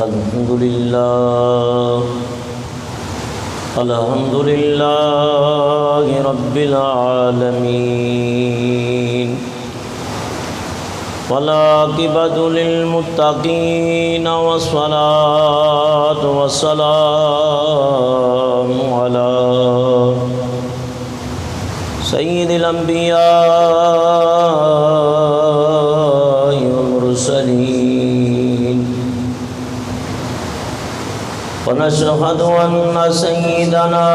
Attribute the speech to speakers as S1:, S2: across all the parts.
S1: الحمد لله رب العالمين والعاقبة للمتقين والصلاة والسلام على سيد الأنبياء والمرسلين ونشهد أن سيدنا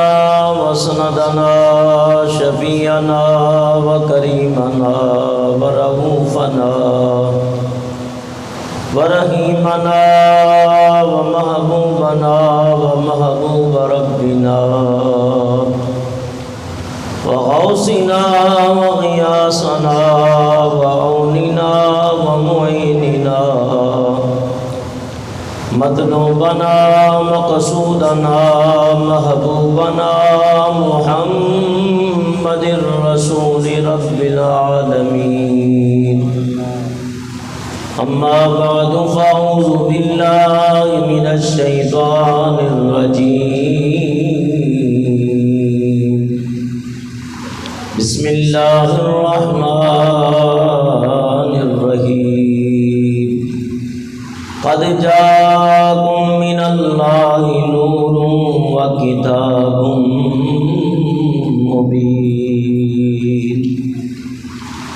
S1: وسندنا شفيعنا وكريمنا ورؤوفنا ورحيمنا ومحبوبنا ومحبوب ربنا وغوثنا وغياثنا وعوننا ومعيننا مطلوبنا مقصودنا محبوبنا محمد رسول رب العالمين اما بعد فاعوذ بالله من الشيطان الرجيم بسم الله الرحمن الرحيم قد جاءكم من الله نور وكتاب مبين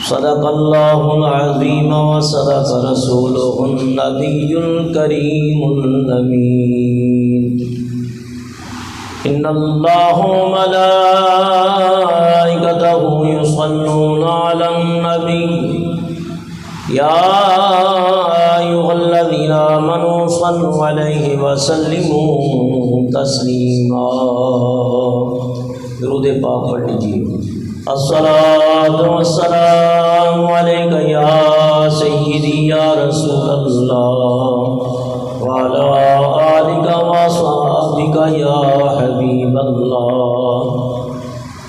S1: صدق الله العظيم وصدق رسوله النبي الكريم الأمين إن الله وملائكته يصلون على النبي يا أيها الذين آمنوا صلوا عليه وسلموا تسليما درود پاک پڑھ لیجیے الصلاة والسلام عليك يا سيدي يا رسول الله وعلى آلك وصحبك يا حبيب الله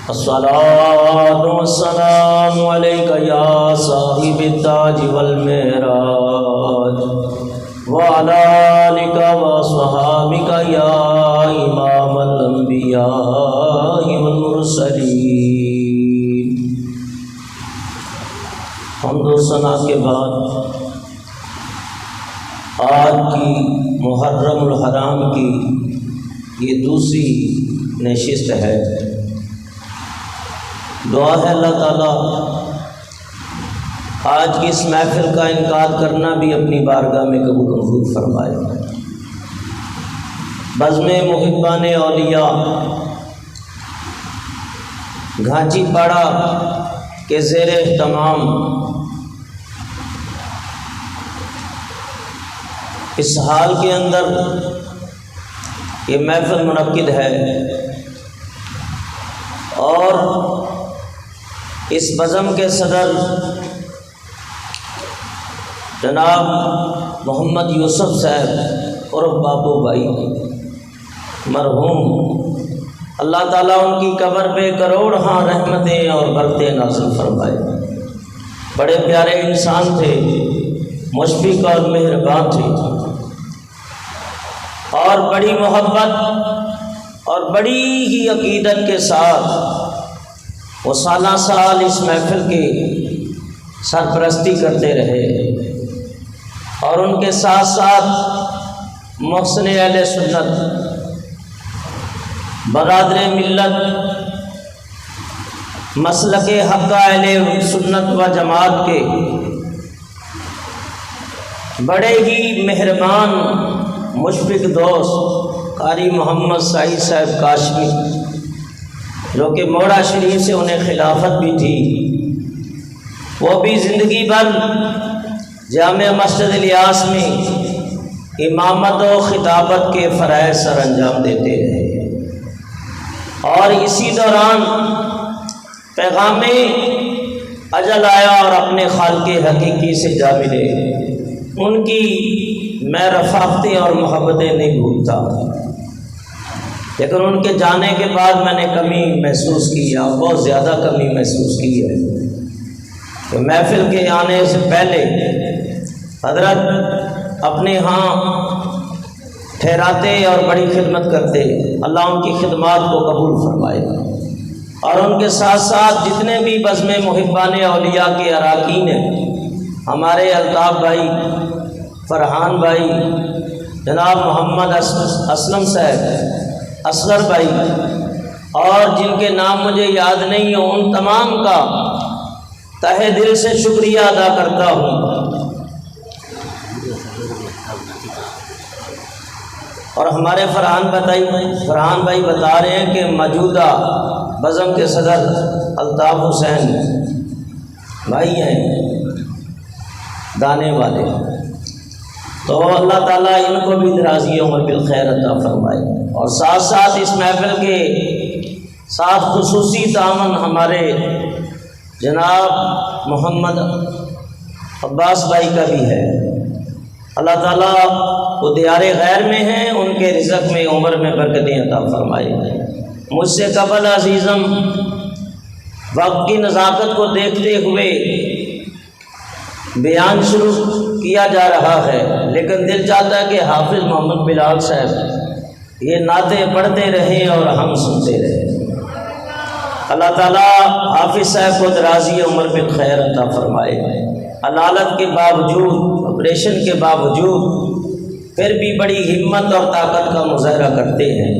S1: الصلاة والسلام عليك يا صاحب التاج والمعراج وعلى آلك وصحابك يا إمام الأنبياء والمرسلين حمد و ثنا کے بعد آج کی محرم الحرام کی یہ دوسری نشست ہے۔ دعا ہے اللہ تعالیٰ آج کی اس محفل کا انعقاد کرنا بھی اپنی بارگاہ میں قبول منظور فرمائے۔ بزم محبان اولیاء گھانچی پاڑا کے زیر اہتمام اس حال کے اندر یہ محفل منعقد ہے اور اس بزم کے صدر جناب محمد یوسف صاحب عرف بابو بھائی مرحوم، اللہ تعالیٰ ان کی قبر پہ کروڑ رحمتیں اور برکتیں نازل فرمائے۔ بڑے پیارے انسان تھے، مشفق اور مہربان تھے اور بڑی محبت اور بڑی ہی عقیدت کے ساتھ وہ سالہ سال اس محفل کی سرپرستی کرتے رہے اور ان کے ساتھ ساتھ محسن اہل سنت برادر ملت مسلک حق اہل سنت و جماعت کے بڑے ہی مہربان مشفق دوست قاری محمد سعید صاحب کاشمی، جو کہ موڑا شریف سے انہیں خلافت بھی تھی، وہ بھی زندگی بھر جامع مسجد الیاس میں امامت و خطابت کے فرائض سر انجام دیتے رہے اور اسی دوران پیغام اجل آیا اور اپنے خالق حقیقی سے جا ملے۔ ان کی میں رفاقتیں اور محبتیں نہیں بھولتا، لیکن ان کے جانے کے بعد میں نے کمی محسوس کی ہے، بہت زیادہ کمی محسوس کی ہے کہ محفل کے آنے سے پہلے حضرت اپنے ہاں ٹھہراتے اور بڑی خدمت کرتے، اللہ ان کی خدمات کو قبول فرمائے، اور ان کے ساتھ ساتھ جتنے بھی بزم محبان اولیاء کے اراکین ہیں، ہمارے الطاف بھائی، فرحان بھائی، جناب محمد اسلم صاحب، اصغر بھائی، اور جن کے نام مجھے یاد نہیں ہو، ان تمام کا تہہ دل سے شکریہ ادا کرتا ہوں۔ اور ہمارے فرحان بھائی بتا رہے ہیں کہ موجودہ بزم کے صدر الطاف حسین بھائی ہیں دانے والے، تو اللہ تعالیٰ ان کو بھی درازی عمر بالخیر عطا فرمائے، اور ساتھ ساتھ اس محفل کے ساتھ خصوصی تعاون ہمارے جناب محمد عباس بھائی کا بھی ہے، اللہ تعالیٰ وہ دیار غیر میں ہیں، ان کے رزق میں عمر میں برکتیں عطا فرمائے۔ مجھ سے قبل عزیزم وقت کی نزاکت کو دیکھتے ہوئے بیان شروع کیا جا رہا ہے، لیکن دل چاہتا ہے کہ حافظ محمد بلال صاحب یہ نعتیں پڑھتے رہیں اور ہم سنتے رہیں۔ اللہ تعالیٰ حافظ صاحب کو درازی عمر بالخیر عطا فرمائے، علالت کے باوجود، آپریشن کے باوجود پھر بھی بڑی ہمت اور طاقت کا مظاہرہ کرتے ہیں۔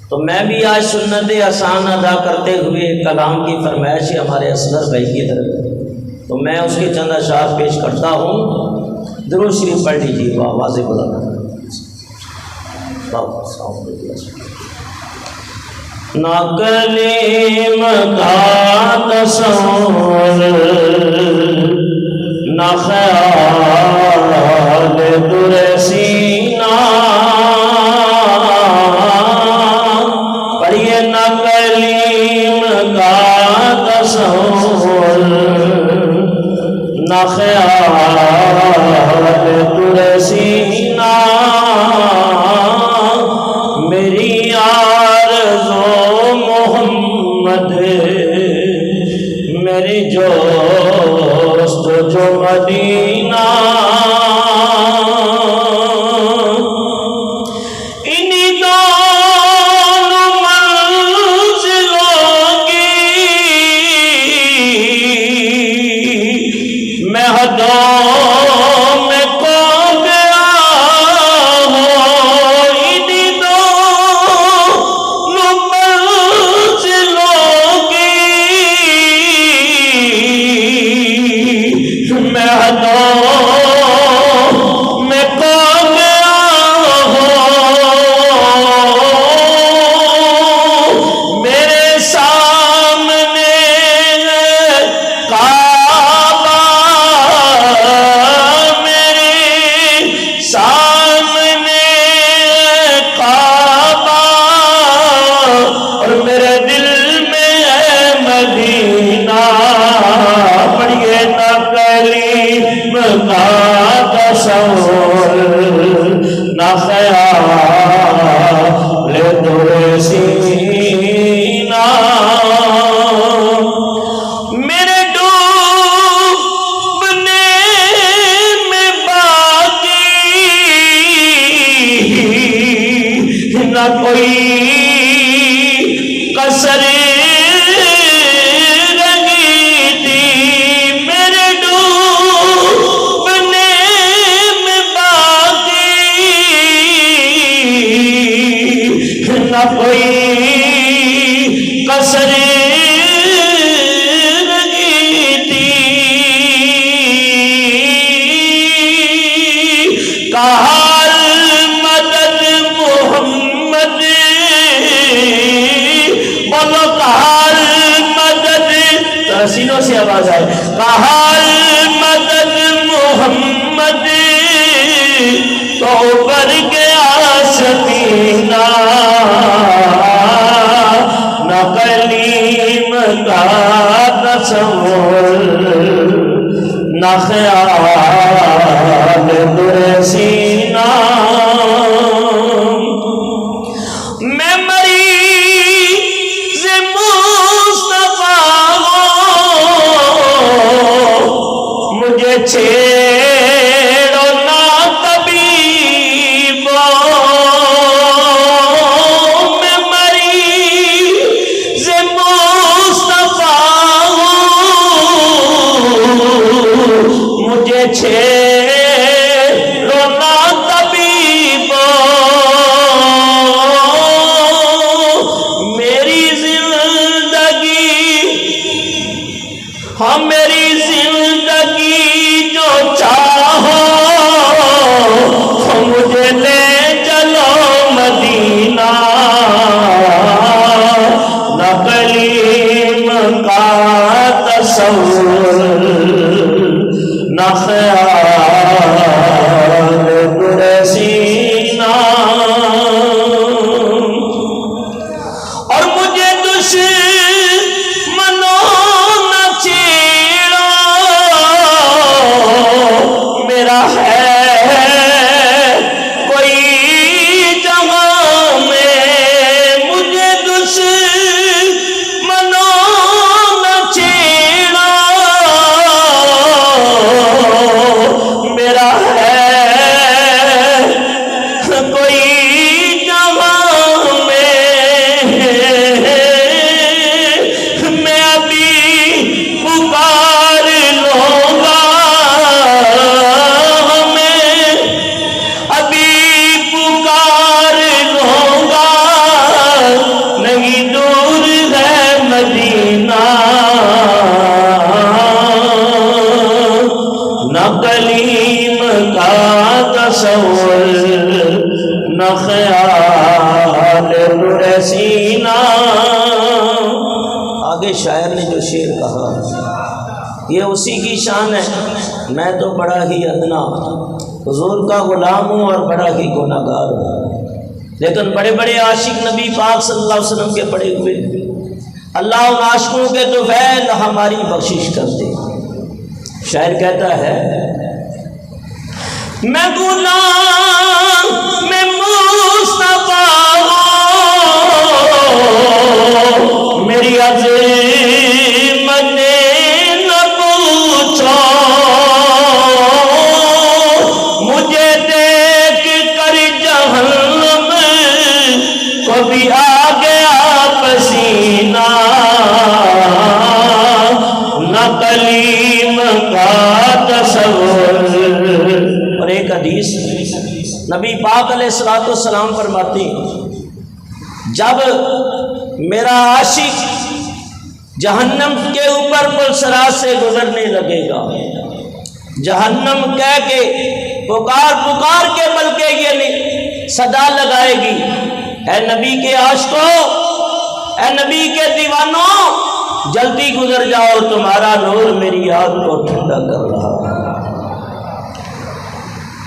S1: تو میں بھی آج سنت احسان ادا کرتے ہوئے کلام کی فرمائش ہے ہمارے اصغر بھائی کی طرف، تو میں اس کے چند اشعار پیش کرتا ہوں، درود شریف پڑھ لیجیے آواز بلند۔ نہ کلیم کا تصور، نہ خیال در سینہ، پڑھیے نہ کلیم کا تصور، نہ خیال در سینہ، میری آرزو محمد، میری جوست جو مدینہ، انہی دونوں منزلوں کی میں حدوں میں کھو گیا ہوں، انہی دونوں منزلوں کی میں حدوں میں کھو گیا ہوں، میرے سامنے کعبہ، میرے سامنے کعبہ، اور میرے دل میں ہے مدینہ، پڑھیے نہ کلیم کا تصور، نہ خیال در سینہ، میرے ڈوبنے میں باقی نہ کوئی کسر رہی تھی، میرے ڈوبنے میں باقی نہ کوئی کسر رہی تھی، کہا مدد محمد، بولو کہا مدد، سینوں سے آواز آئے، کہا مدد محمد، تو بھر گیا سفینہ، نہ کلیم کا تصور، نہ خیال در سینہ، میں مریض مصطفیٰ ہوں، مجھے چھیڑو نہ طبیبوں، تصور نہ خیال نور سینہ. آگے شاعر نے جو شعر کہا یہ اسی کی شان ہے. میں تو بڑا ہی ادنا حضور کا غلام ہوں اور بڑا ہی گناہگار ہوں، لیکن بڑے بڑے عاشق نبی پاک صلی اللہ علیہ وسلم کے پڑے ہوئے. اللہ ان عاشقوں کے تو فیض ہماری بخشش کر دے. شاعر کہتا ہے میں غلام میں مصطفیٰ ہوں، میری عظمت نہ پوچھو، مجھے دیکھ کر جہنم کو بھی آ گیا پسینہ، نہ کلیم کا تصور. اور ایک حدیث نبی پاک علیہ الصلوۃ والسلام فرماتے ہیں جب میرا عاشق جہنم کے اوپر پلسرات سے گزرنے لگے گا، جہنم کہہ کے پکار کے بلکہ یہ صدا لگائے گی، اے نبی کے عاشقوں، اے نبی کے دیوانوں، جلدی گزر جاؤ، تمہارا نور میری آگ کو ٹھنڈا کر رہا ہے.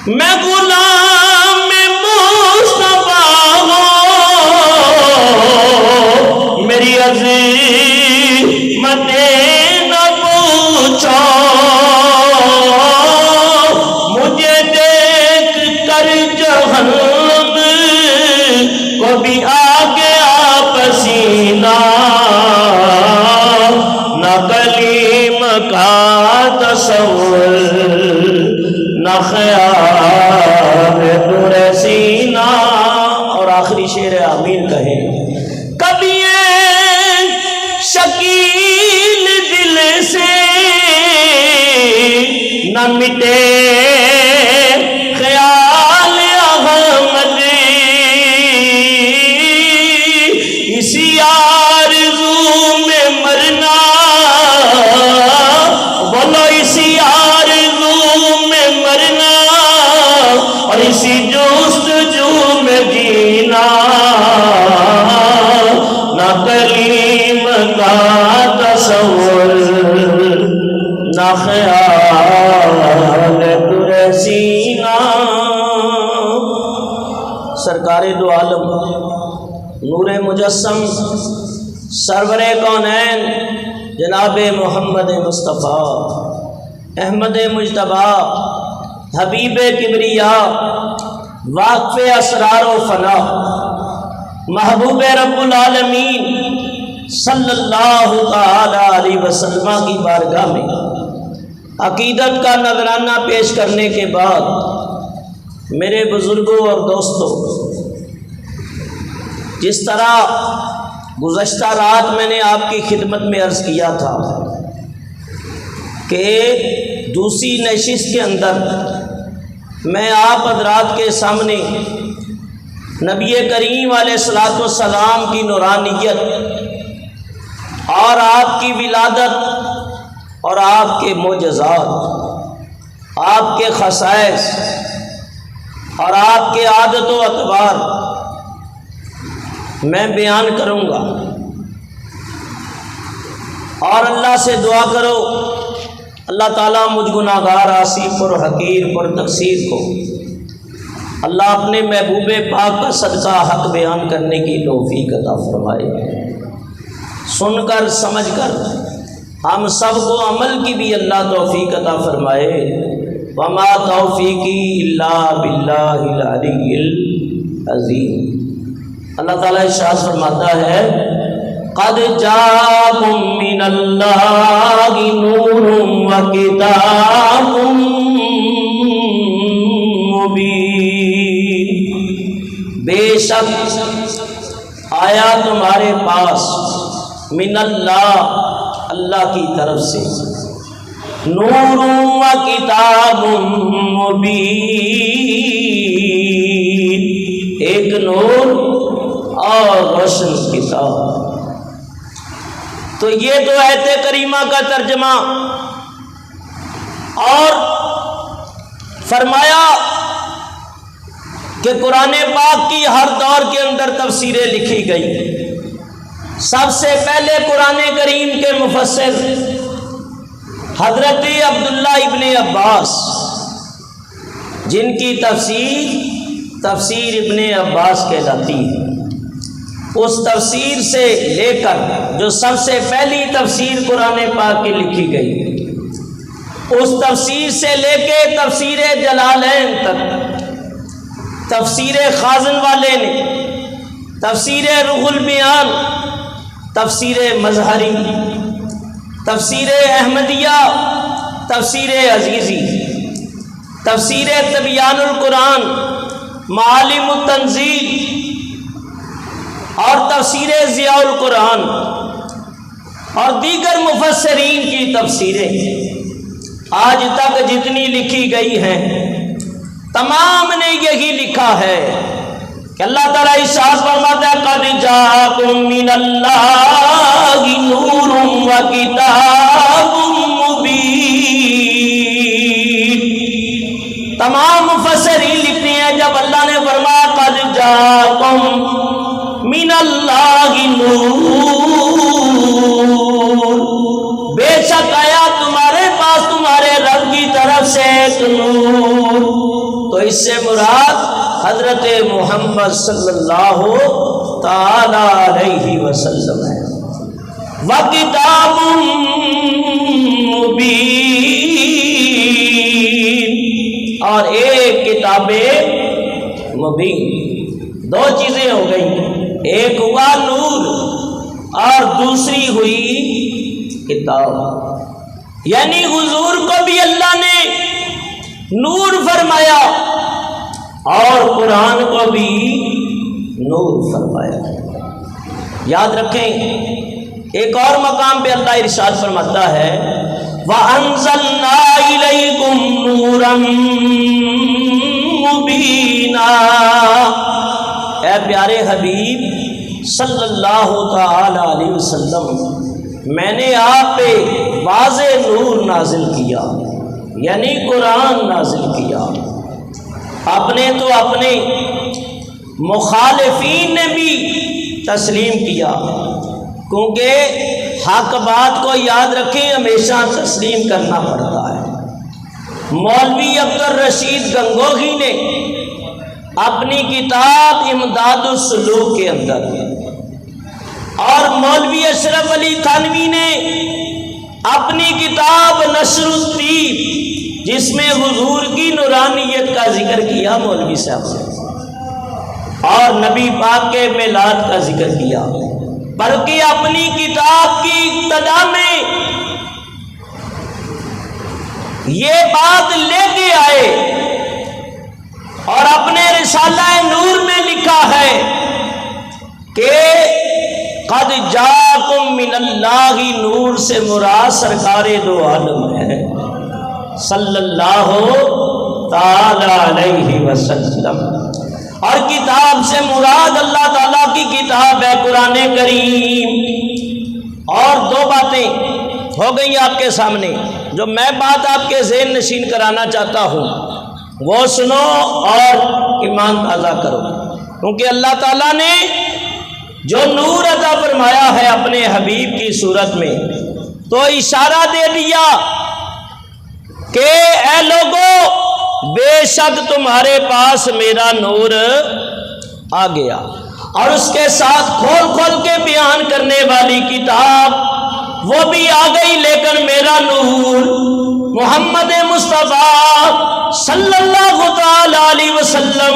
S1: میں غلام مصطفیٰ ہوں، میری عظمت نہ پوچھو، مجھے دیکھ کر جہنم کو بھی آ گیا پسینہ، نہ کلیم کا تصور نہ خیال نور سینہ. اور آخری شعر آمین کہیں کبھی ایک شکیل دل سے نہ مٹے خیال احمد، اسی آرزو میں مرنا، بولو اسی آرزو میں مرنا، اور اسی جستجو میں جینا، نہ کلیم کا تصور نہ خیال نور سینہ. سرکار دو عالم نور مجسم سرور کونین جناب محمد مصطفیٰ احمد مجتبیٰ حبیب کبریا واقف اسرار و فنا محبوب رب العالمین صلی اللہ تعالی علیہ وسلم کی بارگاہ میں عقیدت کا نذرانہ پیش کرنے کے بعد میرے بزرگوں اور دوستوں، جس طرح گزشتہ رات میں نے آپ کی خدمت میں عرض کیا تھا کہ دوسری نشست کے اندر میں آپ حضرات کے سامنے نبی کریم علیہ الصلوۃ والسلام کی نورانیت اور آپ کی ولادت اور آپ کے معجزات، آپ کے خصائص اور آپ کے عادت و اطوار میں بیان کروں گا. اور اللہ سے دعا کرو اللہ تعالیٰ مجھ گناہگار عاصی پر حقیر پر تقصیر کو اللہ اپنے محبوب پاک کا صدقہ حق بیان کرنے کی توفیق عطا فرمائے. سن کر سمجھ کر ہم سب کو عمل کی بھی اللہ توفیق عطا فرمائے. وما توفیقی الا باللہ العلی العظیم. اللہ تعالیٰ ارشاد فرماتا ہے قد جاءکم من اللہ نور و کتاب مبین. بے شک آیا تمہارے پاس من اللہ، اللہ کی طرف سے، نور و کتاب مبین، ایک نور اور روشن کتاب. تو یہ تو آیت کریمہ کا ترجمہ. اور فرمایا کہ قرآن پاک کی ہر دور کے اندر تفسیریں لکھی گئی۔ سب سے پہلے قرآن کریم کے مفسر حضرت عبداللہ ابن عباس، جن کی تفسیر ابن عباس کہلاتی ہے، اس تفسیر سے لے کر جو سب سے پہلی تفسیر قرآن پاک کی لکھی گئی، اس تفسیر سے لے کے تفسیر جلالین تک، تفسیر خازن والے نے، تفسیر روح البیان، تفسیر مظہری، تفسیر احمدیہ، تفسیر عزیزی، تفسیر تبیان القرآن، معالم التنزیل اور تفسیر ضیاء القرآن اور دیگر مفسرین کی تفسیریں آج تک جتنی لکھی گئی ہیں تمام نے یہی لکھا ہے کہ اللہ تعالیٰ ارشاد فرماتا ہے قَدْ جَاءَكُم مِّنَ اللَّهِ نُورٌ وَكِتَابٌ مُّبِينٌ۔ تمام مفسرین لکھتے ہیں جب اللہ نے فرمایا قَدْ جَاءَكُم مِّنَ اللَّهِ نُورٌ، بے شک آیا تمہارے پاس تمہارے رب کی طرف سے ایک نور، تو اس سے مراد حضرت محمد صلی اللہ تعالی علیہ وسلم ہے۔ وَكِتَابٌ مُّبِينٌ، اور ایک کتاب مبین۔ دو چیزیں ہو گئی، ایک ہوا نور اور دوسری ہوئی کتاب، یعنی حضور کو بھی اللہ نے نور فرمایا اور قرآن کو بھی نور فرمایا۔ یاد رکھیں ایک اور مقام پہ اللہ ارشاد فرماتا ہے وَأَنزَلْنَا إِلَيْكُمْ نُورًا مُبِينًا، اے پیارے حبیب صلی اللہ تعالی علیہ وسلم، میں نے آپ پہ واضح نور نازل کیا، یعنی قرآن نازل کیا۔ اپنے تو اپنے مخالفین نے بھی تسلیم کیا، کیونکہ حق بات کو یاد رکھیں ہمیشہ تسلیم کرنا پڑتا ہے۔ مولوی عبدالرشید گنگوہی نے اپنی کتاب امداد السلوک کے اندر، اور مولوی اشرف علی تھانوی نے اپنی کتاب نشر الطیب جس میں حضور کی نورانیت کا ذکر کیا مولوی صاحب نے، اور نبی پاک کے میلاد کا ذکر کیا، بلکہ اپنی کتاب کی ابتدا میں یہ بات لے کے آئے اور اپنے رسالہ نور میں لکھا ہے کہ قد جاءکم من اللہ، نور سے مراد سرکار دو عالم ہے صلی اللہ تعالی علیہ وسلم، اور کتاب سے مراد اللہ تعالیٰ کی کتاب ہے قرآن کریم۔ اور دو باتیں ہو گئی آپ کے سامنے، جو میں بات آپ کے ذہن نشین کرانا چاہتا ہوں وہ سنو اور ایمان تازہ کرو، کیونکہ اللہ تعالیٰ نے جو نور عطا فرمایا ہے اپنے حبیب کی صورت میں، تو اشارہ دے دیا کہ اے لوگو بے شک تمہارے پاس میرا نور آ گیا، اور اس کے ساتھ کھول کھول کے بیان کرنے والی کتاب وہ بھی آ گئی، لیکن میرا نور محمد مصطفیٰ صلی اللہ تعالی علیہ وسلم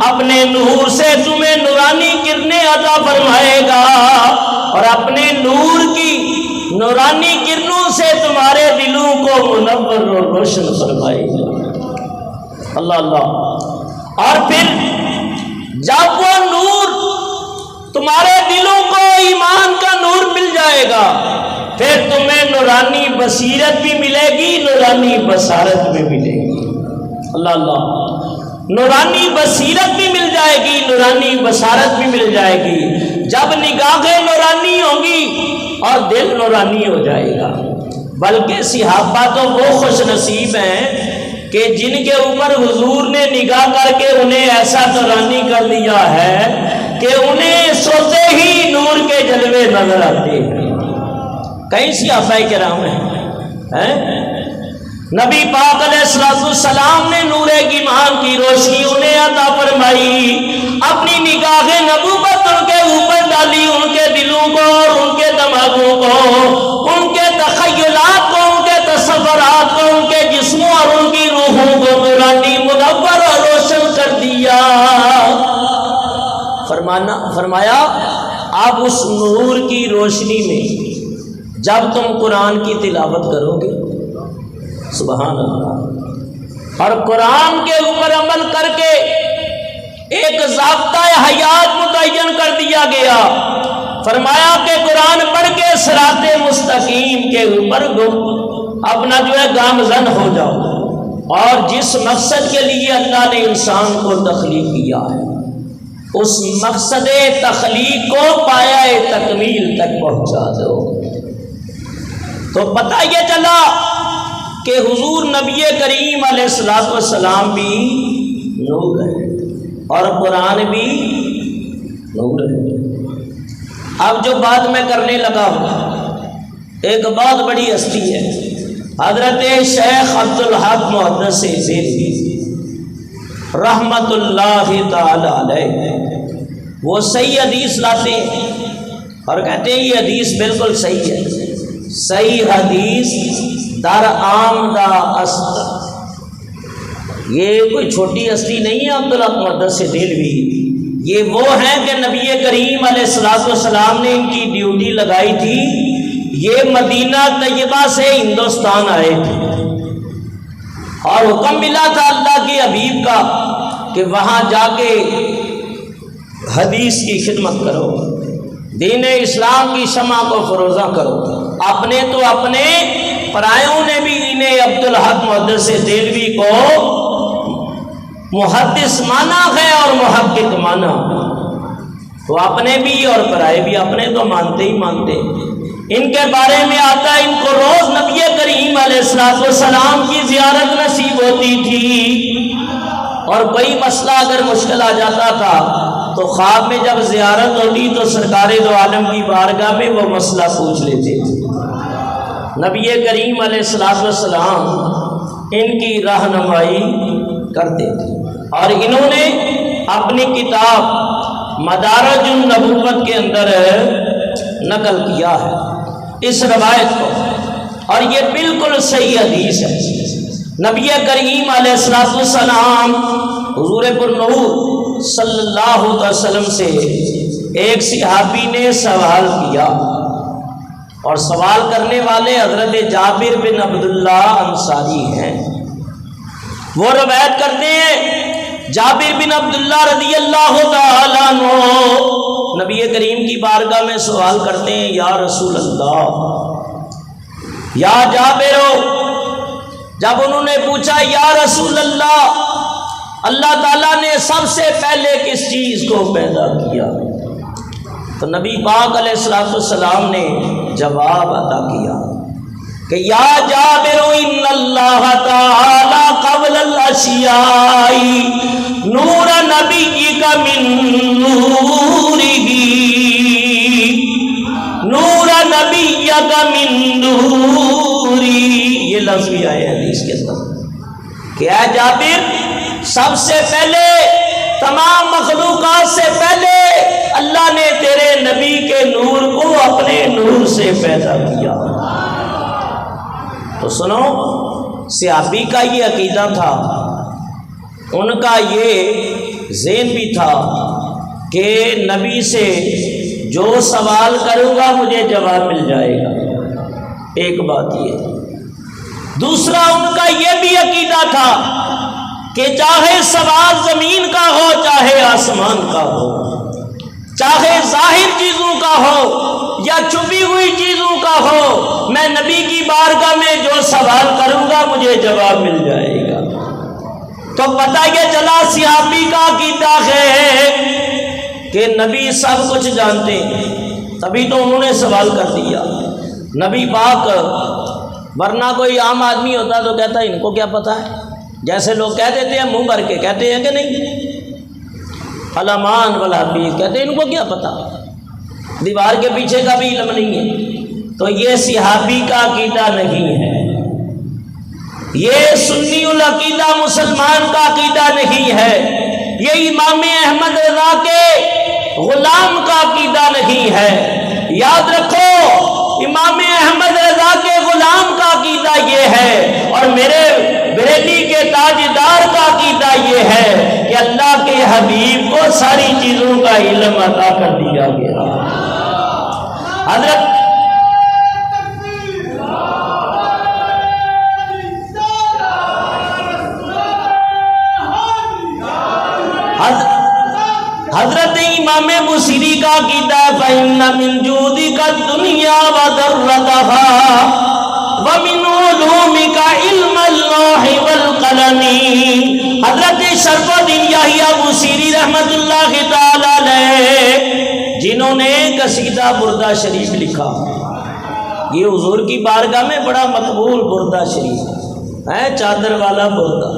S1: اپنے نور سے تمہیں نورانی کرنیں عطا فرمائے گا، اور اپنے نور کی نورانی کرنوں سے تمہارے دلوں کو منور و روشن فرمائے گا۔ اللہ اللہ۔ اور پھر جب وہ نور تمہارے دلوں کو ایمان کا نور مل جائے گا، پھر تمہیں نورانی بصیرت بھی ملے گی، نورانی بصارت بھی ملے گی۔ اللہ اللہ۔ نورانی بصیرت بھی مل جائے گی، نورانی بصارت بھی مل جائے گی، جب نگاہیں نورانی ہوں گی اور دل نورانی ہو جائے گا۔ بلکہ صحابہ تو وہ خوش نصیب ہیں کہ جن کے اوپر حضور نے نگاہ کر کے انہیں ایسا ترانی کر دیا ہے کہ انہیں سوتے ہی نور کے جلوے نظر آتے ہیں۔ کئی صحابہ کرام ہیں، نبی پاک علیہ السلام نے نور ایمان کی روشنی انہیں عطا فرمائی، اپنی نگاہ نبوت ان کے اوپر ڈالی، ان کے دلوں کو اور ان کے دماغوں کو، ان کے تخیلات کو، ان کے تصورات کو، ان کے جسموں اور ان کی روحوں کو نورانی منور اور روشن کر دیا۔ فرمایا اب اس نور کی روشنی میں جب تم قرآن کی تلاوت کرو گے، سبحان اللہ، اور قرآن کے اوپر عمل کر کے ایک ضابطہ حیات متعین کر دیا گیا، فرمایا کہ قرآن پڑھ کے صراط مستقیم کے اوپر اپنا جو ہے گامزن ہو جاؤ، اور جس مقصد کے لیے اللہ نے انسان کو تخلیق کیا ہے اس مقصد تخلیق کو پایہ تکمیل تک پہنچا دو۔ تو پتہ یہ چلا کہ حضور نبی کریم علیہ السلام بھی نور ہے اور قرآن بھی نور ہے۔ اب جو بات میں کرنے لگا ہوں، ایک بہت بڑی ہستی ہے، حضرت شیخ عبدالحق محدث دہلوی رحمت اللہ تعالی علیہ، وہ صحیح حدیث لاتے ہیں اور کہتے ہیں یہ حدیث بالکل صحیح ہے، صحیح حدیث در آمدہ است۔ یہ کوئی چھوٹی ہستی نہیں ہے عبدالحق محدث دہلوی، یہ وہ ہیں کہ نبی کریم علیہ السلام نے ان کی ڈیوٹی لگائی تھی، یہ مدینہ طیبہ سے ہندوستان آئے تھے اور حکم ملا تھا اللہ کے حبیب کا کہ وہاں جا کے حدیث کی خدمت کرو، دین اسلام کی شمع کو فروزہ کرو۔ اپنے تو اپنے، پرایوں نے بھی انہیں عبدالحق محدث دہلوی کو محدث مانا ہے اور محقق مانا، تو اپنے بھی اور پرائے بھی، اپنے تو مانتے ہی مانتے۔ ان کے بارے میں آتا ہے ان کو روز نبی کریم علیہ السلام کی زیارت نصیب ہوتی تھی، اور کوئی مسئلہ اگر مشکل آ جاتا تھا تو خواب میں جب زیارت ہوتی تو سرکار دو عالم کی بارگاہ میں وہ مسئلہ پوچھ لیتے تھے۔ نبی کریم علیہ السلام ان کی رہنمائی کرتے تھے، اور انہوں نے اپنی کتاب مدارج النبوت کے اندر نقل کیا ہے اس روایت کو، اور یہ بالکل صحیح حدیث ہے۔ نبی کریم علیہ السلام حضور پرنور صلی اللہ علیہ وسلم سے ایک صحابی نے سوال کیا، اور سوال کرنے والے حضرت جابر بن عبداللہ انصاری ہیں۔ وہ روایت کرتے ہیں جابر بن عبداللہ رضی اللہ تعالیٰ عنہ نبی کریم کی بارگاہ میں سوال کرتے ہیں، یا رسول اللہ، یا جابر، جب انہوں نے پوچھا یا رسول اللہ، اللہ تعالیٰ نے سب سے پہلے کس چیز کو پیدا کیا؟ تو نبی پاک علیہ السلام نے جواب عطا کیا کہ یا جابر ان اللہ تعالی قبل الاشیاء نور نبی کا من نورہ، نور نبی کا من نوری، یہ لفظ بھی آئے حدیث کے اندر کہ اے جابر، سب سے پہلے تمام مخلوقات سے پہلے اللہ نے تیرے نبی کے نور کو اپنے نور سے پیدا کیا۔ تو سنو، صحابی کا یہ عقیدہ تھا، ان کا یہ ذہن بھی تھا کہ نبی سے جو سوال کروں گا مجھے جواب مل جائے گا، ایک بات یہ۔ دوسرا ان کا یہ بھی عقیدہ تھا کہ چاہے سوال زمین کا ہو چاہے آسمان کا ہو، چاہے ظاہر چیزوں کا ہو یا چھپی ہوئی چیزوں کا ہو، میں نبی کی بارگاہ میں جو سوال کروں گا مجھے جواب مل جائے گا۔ تو پتہ یہ چلا صحابی کا عقیدہ ہے کہ نبی سب کچھ جانتے ہیں، تبھی تو انہوں نے سوال کر دیا۔ نبی پاک، ورنہ کوئی عام آدمی ہوتا تو کہتا ان کو کیا پتہ ہے، جیسے لوگ کہہ دیتے ہیں منہ بھر کے، کہتے ہیں کہ نہیں علامان والحفیظ، کہتے ہیں ان کو کیا پتا، دیوار کے پیچھے کا بھی علم نہیں ہے۔ تو یہ صحابی کا عقیدہ نہیں ہے، یہ سنی العقیدہ مسلمان کا عقیدہ نہیں ہے، یہ امام احمد رضا کے غلام کا عقیدہ نہیں ہے۔ یاد رکھو، امام احمد رضا کے غلام کا عقیدہ یہ ہے، اور میرے بریلی کے تاجدار کا عقیدہ یہ ہے کہ اللہ کے حبیب کو ساری چیزوں کا علم عطا کر دیا گیا۔ حضرت امام بصیری کا عقیدہ فَإِنَّ مِن جُودِكَ الدُّنْيَا وَذَرَّتَهَا وَمِنْ عُلُومِكَ عِلْمَ اللَّوْحِ وَالْقَلَمِ۔ حضرت شرف الدین یحییٰ بصیری رحمت اللہ تعالی علیہ، جنہوں نے قصیدہ بردہ شریف لکھا، یہ حضور کی بارگاہ میں بڑا مقبول بردہ شریف ہے، چادر والا بردہ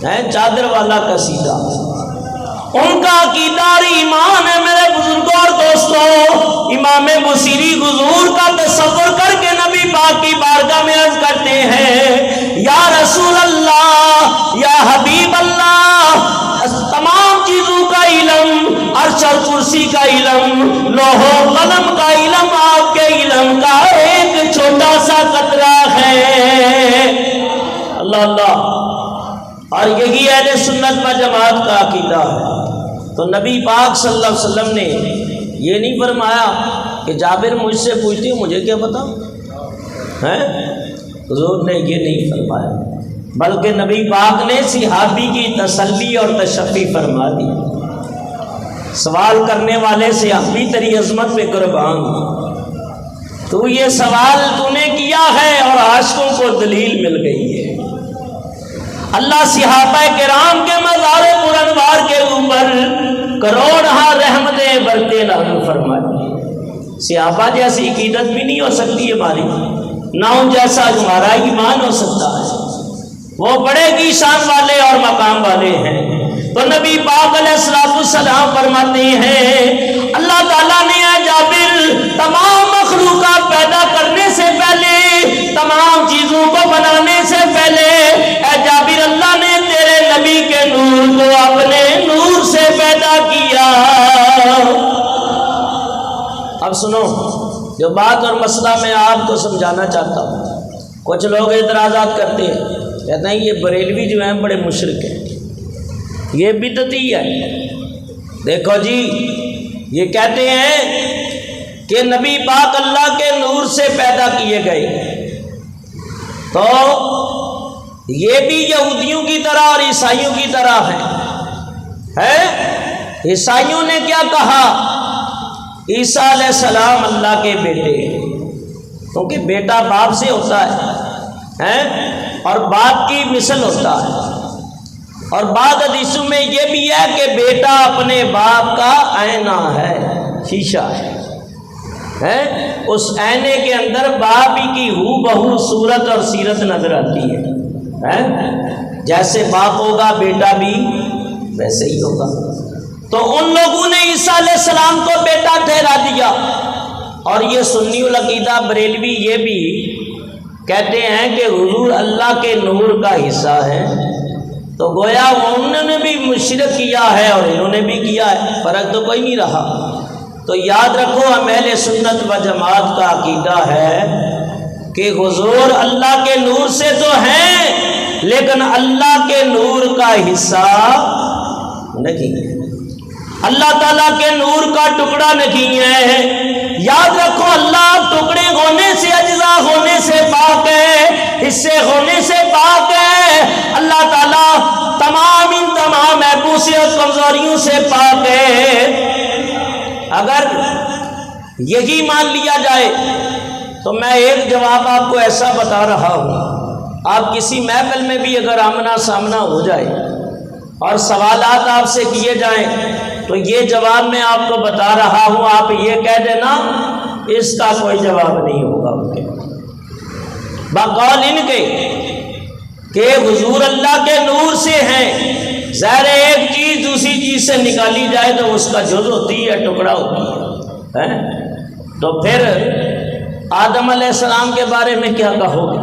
S1: ہے، چادر والا قصیدہ، ان کا عقیدہ اور ایمان ہے میرے بزرگوں اور دوستوں۔ امام بصیری حضور کا تصور کر کے نبی پاک کی بارگاہ میں عرض کرتے ہیں، یا رسول اللہ، یا حبیب اللہ، تمام چیزوں کا علم، عرش اور کرسی کا علم، لوح و قلم کا علم آپ کے علم کا ایک چھوٹا سا قطرہ ہے۔ اللہ اللہ، اور یہی اہل سنت و جماعت کا عقیدہ ہے۔ تو نبی پاک صلی اللہ علیہ وسلم نے یہ نہیں فرمایا کہ جابر مجھ سے پوچھتی ہوں مجھے کیا پتا ہے، حضور نے یہ نہیں فرمایا، بلکہ نبی پاک نے صحابی کی تسلی اور تشفی فرما دی۔ سوال کرنے والے صحابی تیری عظمت پہ قربان، تو یہ سوال تو نے کیا ہے اور عاشقوں کو دلیل مل گئی ہے۔ اللہ صحابہ کرام کے مزار پرانوار کے اوپر کروڑہا رحمتیں برتے نازل فرمائے۔ صحابہ جیسی عقیدت بھی نہیں ہو سکتی ہماری، نہ ان جیسا ہمارا ایمان ہو سکتا ہے، وہ بڑے کی شان والے اور مقام والے ہیں۔ تو نبی پاک علیہ السلام فرماتے ہیں، اللہ تعالیٰ نے اے جابر تمام مخلوقات پیدا کرنے سے پہلے، تمام چیزوں کو بنانے سے پہلے، اے جابر اللہ نے تیرے نبی کے نور کو اپنے نور سے پیدا کیا۔ اب سنو جو بات اور مسئلہ میں آپ کو سمجھانا چاہتا ہوں۔ کچھ لوگ اعتراضات کرتے ہیں، کہتے ہیں یہ بریلوی جو ہیں بڑے مشرک ہیں، یہ بدعتی ہے۔ دیکھو جی، یہ کہتے ہیں کہ نبی پاک اللہ کے نور سے پیدا کیے گئے، تو یہ بھی یہودیوں کی طرح اور عیسائیوں کی طرح ہے۔ عیسائیوں نے کیا کہا؟ عیسیٰ علیہ السلام اللہ کے بیٹے، کیونکہ بیٹا باپ سے ہوتا ہے اور باپ کی مثل ہوتا ہے، اور بعض حدیثوں میں یہ بھی ہے کہ بیٹا اپنے باپ کا آئینہ ہے، شیشہ ہے، اس آئینے کے اندر باپ ہی کی ہو بہو صورت اور سیرت نظر آتی ہے، جیسے باپ ہوگا بیٹا بھی ویسے ہی ہوگا۔ تو ان لوگوں نے عیسیٰ علیہ السلام کو بیٹا ٹھہرا دیا، اور یہ سنی العقیدہ بریلوی یہ بھی کہتے ہیں کہ حضور اللہ کے نور کا حصہ ہے۔ تو گویا انہوں نے بھی مشرک کیا ہے اور انہوں نے بھی کیا ہے، فرق تو کوئی نہیں رہا۔ تو یاد رکھو، ہم اہل سنت و جماعت کا عقیدہ ہے کہ حضور اللہ کے نور سے تو ہیں، لیکن اللہ کے نور کا حصہ نہیں ہے، اللہ تعالیٰ کے نور کا ٹکڑا نہیں ہے۔ یاد رکھو، اللہ ٹکڑے ہونے سے، اجزاء ہونے سے پاک ہے، حصے ہونے سے پاک ہے۔ اللہ تعالیٰ تمام عیبوں سے اور کمزوریوں سے پاک ہے۔ اگر یہی مان لیا جائے تو میں ایک جواب آپ کو ایسا بتا رہا ہوں، آپ کسی محفل میں بھی اگر آمنا سامنا ہو جائے اور سوالات آپ سے کیے جائیں تو یہ جواب میں آپ کو بتا رہا ہوں، آپ یہ کہہ دینا اس کا کوئی جواب نہیں ہوگا ان کے بقول ان کے کہ حضور اللہ کے نور سے ہیں. ظاہر ایک چیز دوسری چیز سے نکالی جائے تو اس کا جز ہوتی ہے، ٹکڑا ہوتی ہے. تو پھر آدم علیہ السلام کے بارے میں کیا کہو گے؟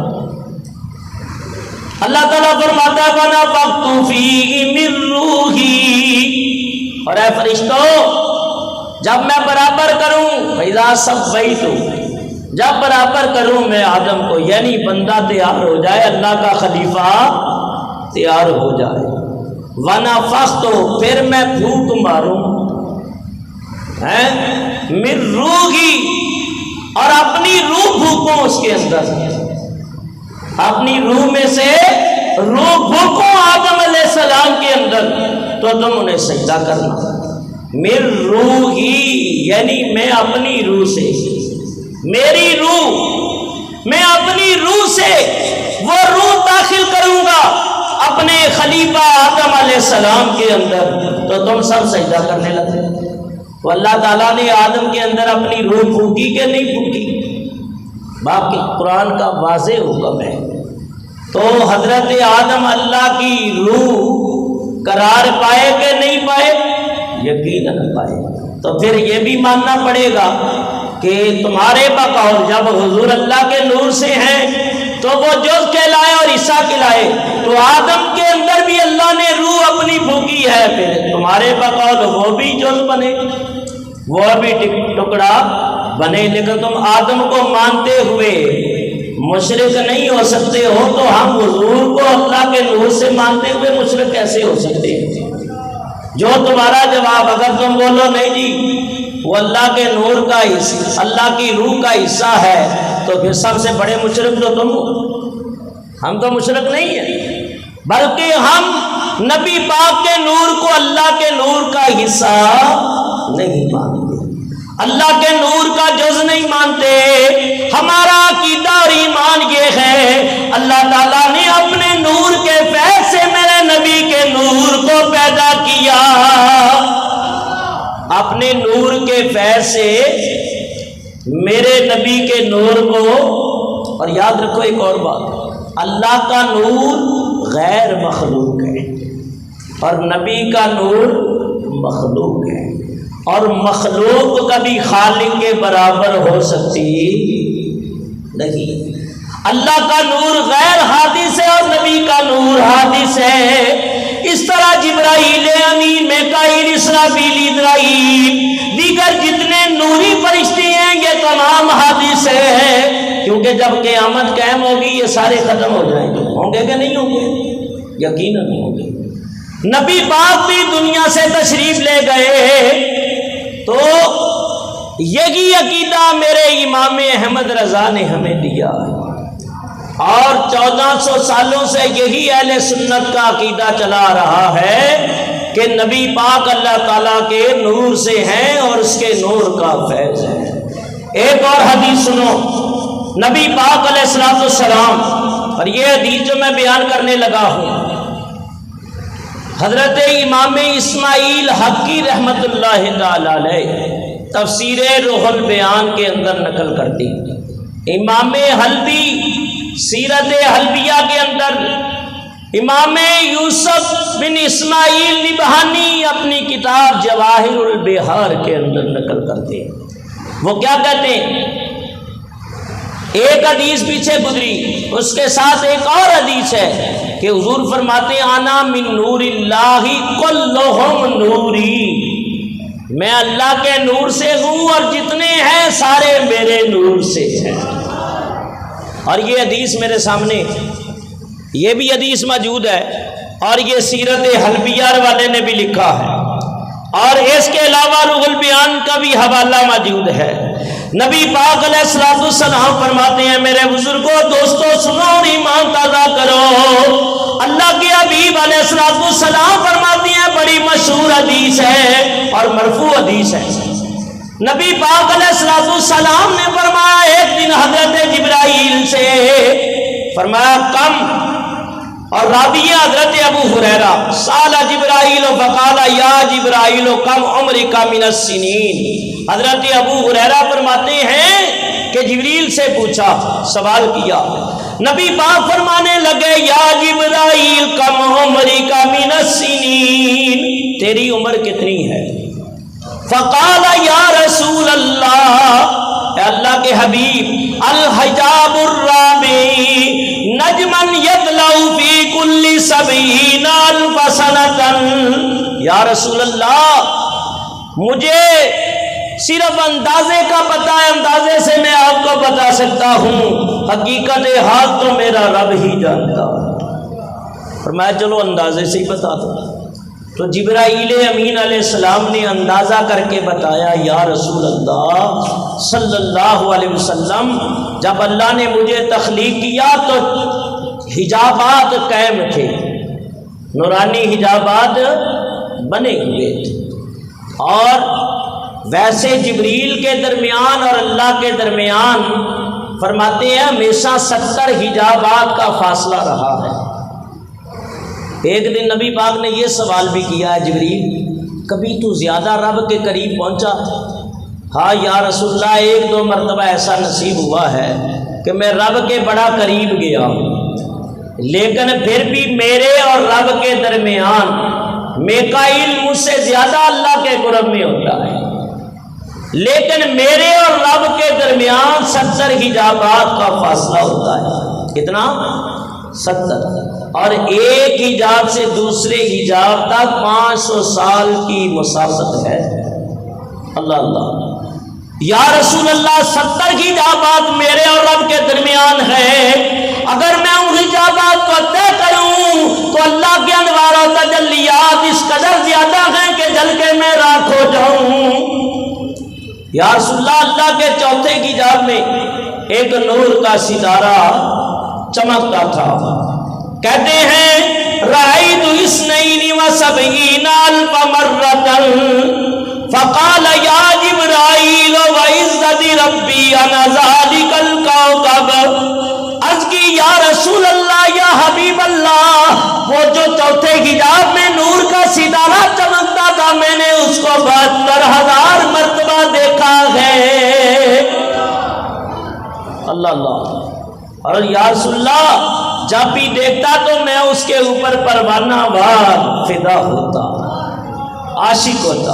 S1: اللہ تعالیٰ فرماتا ہے وَنَفَخْتُ فِيهِ مِن رُوحِي، اور اے فرشتوں جب میں برابر کروں فَإِذَا سَوَّيْتُ، جب برابر کروں میں آدم کو، یعنی بندہ تیار ہو جائے، اللہ کا خلیفہ تیار ہو جائے. وَنَفَخْتُ، پھر میں پھونک ماروں مِن رُوحِي، اور اپنی روح پھونکوں اس کے اندر، اپنی روح میں سے روح پھونکوں آدم علیہ السلام کے اندر، تو تم انہیں سجدہ کرنا. مِن رُوحِی، یعنی میں اپنی روح سے، میری روح، میں اپنی روح سے وہ روح داخل کروں گا اپنے خلیفہ آدم علیہ السلام کے اندر، تو تم سب سجدہ کرنے لگے. تو اللہ تعالیٰ نے آدم کے اندر اپنی روح پھونکی کہ نہیں پھونکی؟ باقی قرآن کا واضح حکم ہے. تو حضرت آدم اللہ کی روح قرار پائے کہ نہیں پائے؟ یقیناً پائے. تو پھر یہ بھی ماننا پڑے گا کہ تمہارے بقول جب حضور اللہ کے نور سے ہیں تو وہ جز کہلائے اور حصہ کہلائے، تو آدم کے اندر بھی اللہ نے روح اپنی پھونکی ہے، پھر تمہارے بقول وہ بھی جز بنے، وہ بھی ٹکڑا بنے. لیکن تم آدم کو مانتے ہوئے مشرک نہیں ہو سکتے ہو، تو ہم حضور کو اللہ کے نور سے مانتے ہوئے مشرک کیسے ہو سکتے ہیں؟ جو تمہارا جواب، اگر تم بولو نہیں جی وہ اللہ کے نور کا حصہ، اللہ کی روح کا حصہ ہے، تو پھر سب سے بڑے مشرک تو تم ہو. ہم تو مشرک نہیں ہیں، بلکہ ہم نبی پاک کے نور کو اللہ کے نور کا حصہ نہیں مانتے، اللہ کے نور کا جز نہیں مانتے. ہمارا عقیدہ اور ایمان یہ ہے اللہ تعالیٰ نے اپنے نور کے فیض سے میرے نبی کے نور کو پیدا کیا، اپنے نور کے فیض سے میرے نبی کے نور کو. اور یاد رکھو ایک اور بات، اللہ کا نور غیر مخلوق ہے اور نبی کا نور مخلوق ہے، اور مخلوق کبھی خالق کے برابر ہو سکتی نہیں. اللہ کا نور غیر حادث ہے اور نبی کا نور حادث ہے. اس طرح جبرائیل امین، میکائیل، اسرافیل، اسرائیل، دیگر جتنے نوری فرشتے ہیں یہ تمام حادث ہیں، کیونکہ جب قیامت قائم ہوگی یہ سارے ختم ہو جائیں گے. ہوں گے کہ نہیں ہوں گے؟ یقیناً ہوں گے. نبی پاک بھی دنیا سے تشریف لے گئے، تو یہی عقیدہ میرے امام احمد رضا نے ہمیں دیا ہے، اور 1400 سالوں سے یہی اہل سنت کا عقیدہ چلا رہا ہے کہ نبی پاک اللہ تعالیٰ کے نور سے ہیں اور اس کے نور کا فیض ہے. ایک اور حدیث سنو، نبی پاک علیہ السلام، اور یہ حدیث جو میں بیان کرنے لگا ہوں حضرت امام اسماعیل حقی رحمت اللہ تعالی علیہ تفسیر روح البیان کے اندر نقل کرتی. امام حلبی سیرت حلبیہ کے اندر امام یوسف بن اسماعیل نبہانی اپنی کتاب جواہر البحار کے اندر نقل کرتے ہیں. وہ کیا کہتے ہیں؟ ایک حدیث پیچھے گزری، اس کے ساتھ ایک اور حدیث ہے کہ حضور فرماتے ہیں انا من نور اللہ کلہم نوری، میں اللہ کے نور سے ہوں اور جتنے ہیں سارے میرے نور سے ہیں. اور یہ حدیث میرے سامنے، یہ بھی حدیث موجود ہے، اور یہ سیرت حلبیہ والے نے بھی لکھا ہے، اور اس کے علاوہ روح البیان کا بھی حوالہ موجود ہے. نبی پاک علیہ السلام فرماتے ہیں میرے بزرگوں، دوستوں سنو اور ایمان تازہ کرو. اللہ کے حبیب علیہ السلام فرماتے ہیں، بڑی مشہور حدیث ہے اور مرفوع حدیث ہے. نبی پاک علیہ السلام نے فرمایا، ایک دن حضرت جبرائیل سے فرمایا کم، اور راوی حضرت ابو ہریرہ، سال جبرائیل فقال یا جبرائیل کم عمرک من السنین. حضرت ابو ہریرہ فرماتے ہیں کہ جبریل سے پوچھا، سوال کیا، نبی پاک فرمانے لگے یا جبرائیل کم عمری کا من السنین، تیری عمر کتنی ہے؟ فقال یا رسول اللہ، اے اللہ کے حبیب، الحجاب الرابع نجمن یطلع فی کل 70 الف سنۃ، یا رسول اللہ مجھے صرف اندازے کا پتہ ہے، اندازے سے میں آپ کو بتا سکتا ہوں، حقیقت حال تو میرا رب ہی جانتا۔ فرمایا چلو اندازے سے ہی بتا دو۔ تو جبرائیل امین علیہ السلام نے اندازہ کر کے بتایا، یا رسول اللہ صلی اللہ علیہ وسلم، جب اللہ نے مجھے تخلیق کیا تو حجابات قائم تھے، نورانی حجابات بنے ہوئے تھے، اور ویسے جبریل کے درمیان اور اللہ کے درمیان فرماتے ہیں ہمیشہ 70 حجابات کا فاصلہ رہا ہے۔ ایک دن نبی پاک نے یہ سوال بھی کیا ہے، جبریل کبھی تو زیادہ رب کے قریب پہنچا؟ ہاں یا رسول اللہ، 1-2 مرتبہ ایسا نصیب ہوا ہے کہ میں رب کے بڑا قریب گیا ہوں، لیکن پھر بھی میرے اور رب کے درمیان میکائیل مجھ سے زیادہ اللہ کے قرب میں ہوتا ہے، لیکن میرے اور رب کے درمیان 70 حجابات کا فاصلہ ہوتا ہے۔ کتنا؟ 70، اور ایک حجاب سے دوسرے حجاب تک 500 سال کی مسافت ہے۔ اللہ اللہ، یا رسول اللہ 70 حجابات میرے اور رب کے درمیان ہے، اگر میں ان حجابات کو طے کروں تو اللہ کے انوار و تجلیات اس قدر زیادہ ہیں کہ جل کے میں راکھ ہو جاؤں۔ یا رسول اللہ، اللہ کے چوتھے حجاب میں ایک نور کا ستارہ چمکتا تھا، کہتے ہیں رأیت 72 الف مرۃ، فقال یا جبرائیل وعزت ربی انا ذلک الکوکب، عرض کی یا رسول اللہ، یا حبیب اللہ، وہ جو چوتھے حجاب میں نور کا ستارہ چمکتا تھا میں نے اس کو 72,000 مرتبہ دیکھا ہے۔ اللہ اللہ، اور یا رسول اللہ جب بھی دیکھتا تو میں اس کے اوپر پروانہ وار فدا ہوتا، عاشق ہوتا۔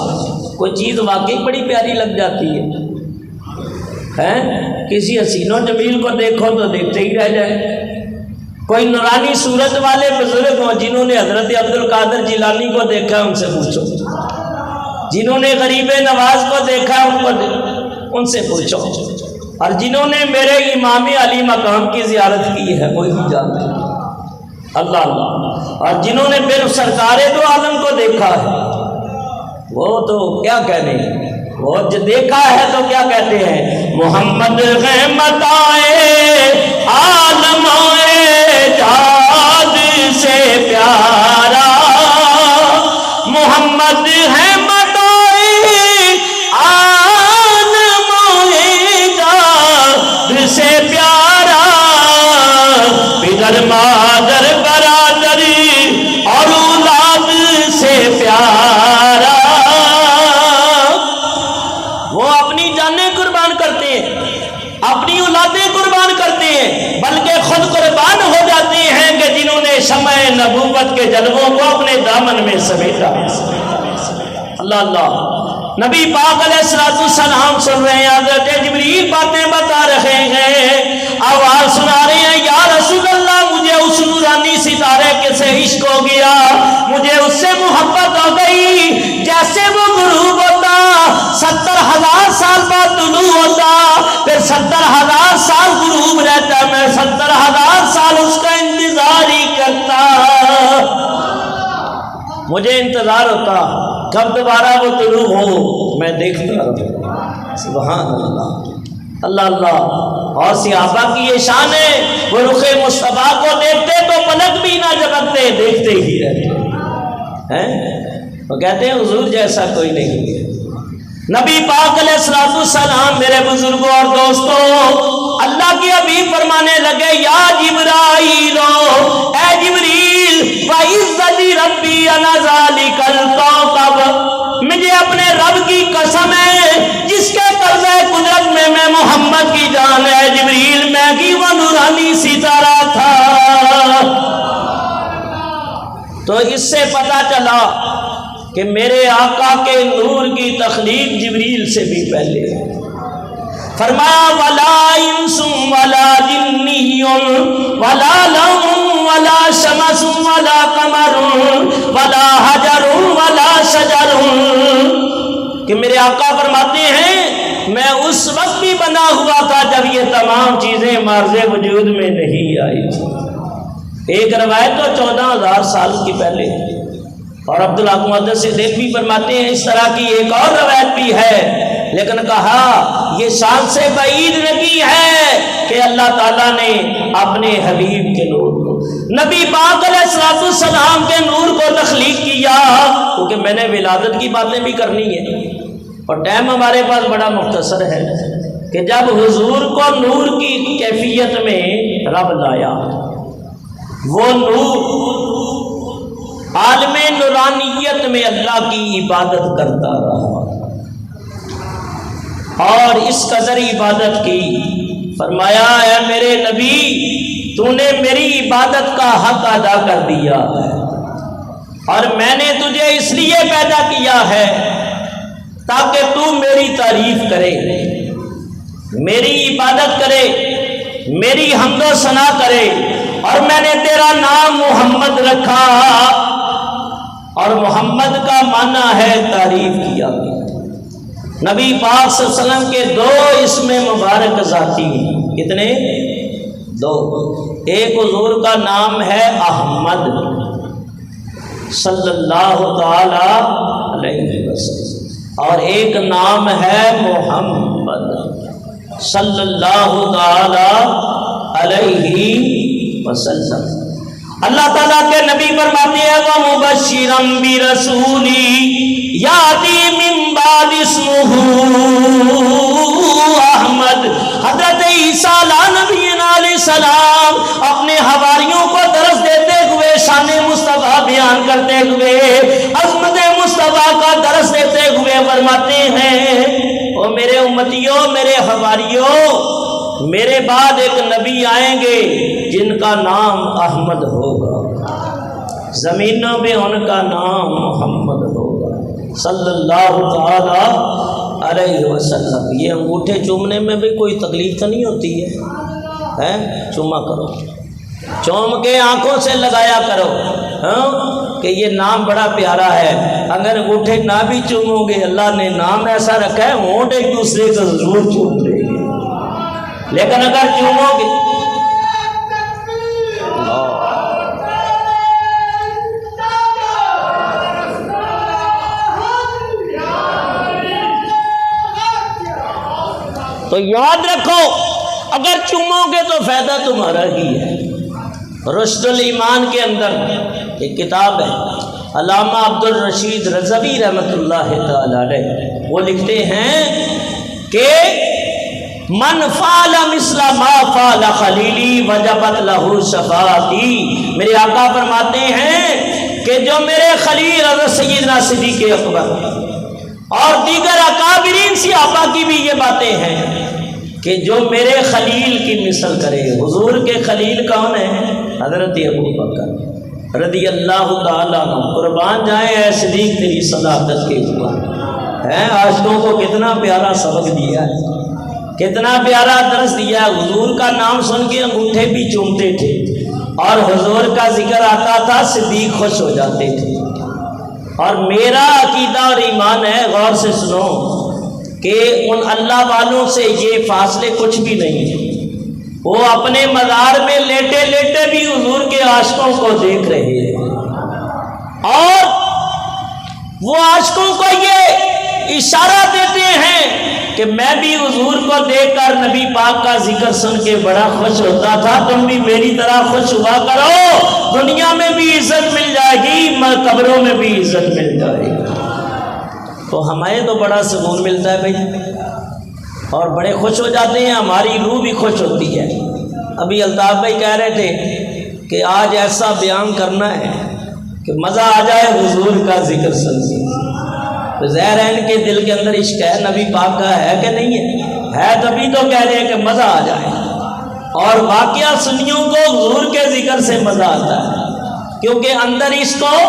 S1: کوئی چیز واقعی بڑی پیاری لگ جاتی ہے، کسی حسین و جمیل کو دیکھو تو دیکھتے ہی رہ جائے۔ کوئی نورانی صورت والے بزرگ ہوں جنہوں نے حضرت عبد القادر جیلانی کو دیکھا، ان سے پوچھو، جنہوں نے غریب نواز کو دیکھا ان سے پوچھو، اور جنہوں نے میرے امام علی مقام کی زیارت کی ہے وہی جانتے ہیں۔ اللہ اللہ، اور جنہوں نے پھر سرکار دو عالم کو دیکھا ہے وہ تو کیا کہنے، وہ جو دیکھا ہے تو کیا کہتے ہیں، محمد ہے متائے عالم جاد سے پیارا، محمد ہے سے پیارا، پدر مادر برادری اور اولاد سے پیارا۔ وہ اپنی جانیں قربان کرتے ہیں، اپنی اولادیں قربان کرتے ہیں، بلکہ خود قربان ہو جاتے ہیں کہ جنہوں نے شمع نبوت کے جلووں کو اپنے دامن میں سمیٹا۔ اللہ اللہ، نبی پاک علیہ السلام سن رہے ہیں، حضرت جبریل باتیں بتا رہے ہیں، آواز سنا رہے ہیں، یا رسول اللہ مجھے اس نورانی ستارے کے سے عشق ہو گیا، مجھے اس سے محبت ہو گئی، جیسے وہ غروب ہوتا 70,000 سال بعد طلوع ہوتا، پھر 70,000 سال غروب رہتا، میں 70,000 سال اس کا انتظار ہی کرتا، مجھے انتظار ہوتا کب دوبارہ وہ طلوع ہو، میں دیکھتا رہتا۔ سبحان اللہ، اللہ اللہ، اور صحابہ کی یہ شان ہے، وہ رخ مصطفیٰ کو دیکھتے تو پلک بھی نہ جھپکتے، دیکھتے ہی رہتے ہیں۔ وہ کہتے ہیں حضور جیسا کوئی نہیں ہے۔ نبی پاک علیہ السلام، میرے بزرگوں اور دوستوں، اللہ کے حبیب فرمانے لگے، یا جبرائیل، اے جبریل، وعزت ربی انا ذالک الکوکب، مجھے اپنے رب کی قسم ہے جس کے قبضہ قدرت میں محمد کی جان ہے، جبریل میں کی وہ نورانی ستارہ تھا۔ تو اس سے پتہ چلا کہ میرے آقا کے نور کی تخلیق جبریل سے بھی پہلے ہے۔ فرمایا ولا انس ولا جنی ولا لون ولا شمس ولا قمر ولا حجر ولا شجر، کہ میرے آقا فرماتے ہیں میں اس وقت بھی بنا ہوا تھا جب یہ تمام چیزیں مارز وجود میں نہیں آئی تھی۔ ایک روایت تو 14,000 سال کی پہلے، اور عبداللہ محدث سے بھی فرماتے ہیں اس طرح کی ایک اور روایت بھی ہے، لیکن کہا یہ شان سے بعید نہیں ہے کہ اللہ تعالیٰ نے اپنے حبیب کے نور کو، نبی پاک علیہ السلام کے نور کو تخلیق کیا، کیونکہ میں نے ولادت کی باتیں بھی کرنی ہے اور ٹائم ہمارے پاس بڑا مختصر ہے، کہ جب حضور کو نور کی کیفیت میں رب لایا، وہ نور عالم نورانیت میں اللہ کی عبادت کرتا رہا، اور اس قدر عبادت کی، فرمایا اے میرے نبی تو نے میری عبادت کا حق ادا کر دیا ہے، اور میں نے تجھے اس لیے پیدا کیا ہے تاکہ تو میری تعریف کرے، میری عبادت کرے، میری حمد و ثنا کرے، اور میں نے تیرا نام محمد رکھا، اور محمد کا معنی ہے تعریف کیا گیا۔ نبی پاک صلی اللہ علیہ وسلم کے 2 اسم مبارک ذاتی ہیں، کتنے؟ 2۔ ایک حضور کا نام ہے احمد صلی اللہ تعالی علیہ وسلم، اور ایک نام ہے محمد صلی اللہ تعالی علیہ وسلم۔ اللہ تعالیٰ کے نبی فرماتے ہیں وَمُبَشِّرًا بِرَسُولٍ یَأْتِی مِن بَعْدِہ اسْمُہُ احمد۔ حضرت عیسیٰ نبی علیہ السلام اپنے حواریوں کو درس دیتے ہوئے، شان مصطفیٰ بیان کرتے ہوئے، عظمت مصطفیٰ کا درس دیتے ہوئے فرماتے ہیں او میرے امتیوں، میرے حواریوں، میرے بعد ایک نبی آئیں گے جن کا نام احمد ہوگا، زمینوں میں ان کا نام محمد ہوگا صلی اللہ تعالی علیہ وسلم۔ یہ انگوٹھے چومنے میں بھی کوئی تکلیف تو نہیں ہوتی ہے؟ چوما کرو، چوم کے آنکھوں سے لگایا کرو، کہ یہ نام بڑا پیارا ہے۔ اگر انگوٹھے نہ بھی چومو گے، اللہ نے نام ایسا رکھا ہے ہونٹ ایک دوسرے کو ضرور چوم دے گے، لیکن اگر چومو گے تو یاد رکھو، اگر چومو گے تو فائدہ تمہارا ہی ہے۔ رشد الایمان کے اندر ایک کتاب ہے، علامہ عبد الرشید رضوی رحمۃ اللہ تعالی علیہ، وہ لکھتے ہیں کہ من فعل مثل ما فعل خلیلی وجبت لہ شفاعتی۔ میرے آقا فرماتے ہیں کہ جو میرے خلیل حضرت سیدنا صدیق اکبر اور دیگر اکابرین صحابہ کی بھی یہ باتیں ہیں کہ جو میرے خلیل کی مثل کرے۔ حضور کے خلیل کون ہیں؟ حضرت ابوبکر رضی اللہ تعالیٰ عنہ، قربان جائیں اے صدیق تیری صداقت کے اوپر ہے۔ عاشقوں کو کتنا پیارا سبق دیا ہے، کتنا پیارا درس دیا ہے۔ حضور کا نام سن کے انگوٹھے بھی چومتے تھے، اور حضور کا ذکر آتا تھا صدیق خوش ہو جاتے تھے۔ اور میرا عقیدہ اور ایمان ہے، غور سے سنو، کہ ان اللہ والوں سے یہ فاصلے کچھ بھی نہیں ہیں۔ وہ اپنے مزار میں لیٹے لیٹے بھی حضور کے عاشقوں کو دیکھ رہے ہیں، اور وہ عاشقوں کو یہ اشارہ دیتے ہیں کہ میں بھی حضور کو دیکھ کر نبی پاک کا ذکر سن کے بڑا خوش ہوتا تھا، تم بھی میری طرح خوش ہوا کرو، دنیا میں بھی عزت مل جائے گی، قبروں میں بھی عزت مل جائے گی۔ تو ہمیں تو بڑا سکون ملتا ہے بھائی، اور بڑے خوش ہو جاتے ہیں، ہماری روح بھی خوش ہوتی ہے۔ ابھی الطاف بھائی کہہ رہے تھے کہ آج ایسا بیان کرنا ہے کہ مزہ آ جائے حضور کا ذکر سن کے۔ تو ظاہر ہے ان کے دل کے اندر عشق ہے نبی پاک کا، ہے کہ نہیں ہے تبھی تو کہہ رہے ہیں کہ مزہ آ جائے۔ اور واقعہ سنیوں کو حضور کے ذکر سے مزہ آتا ہے، کیونکہ اندر عشق ہو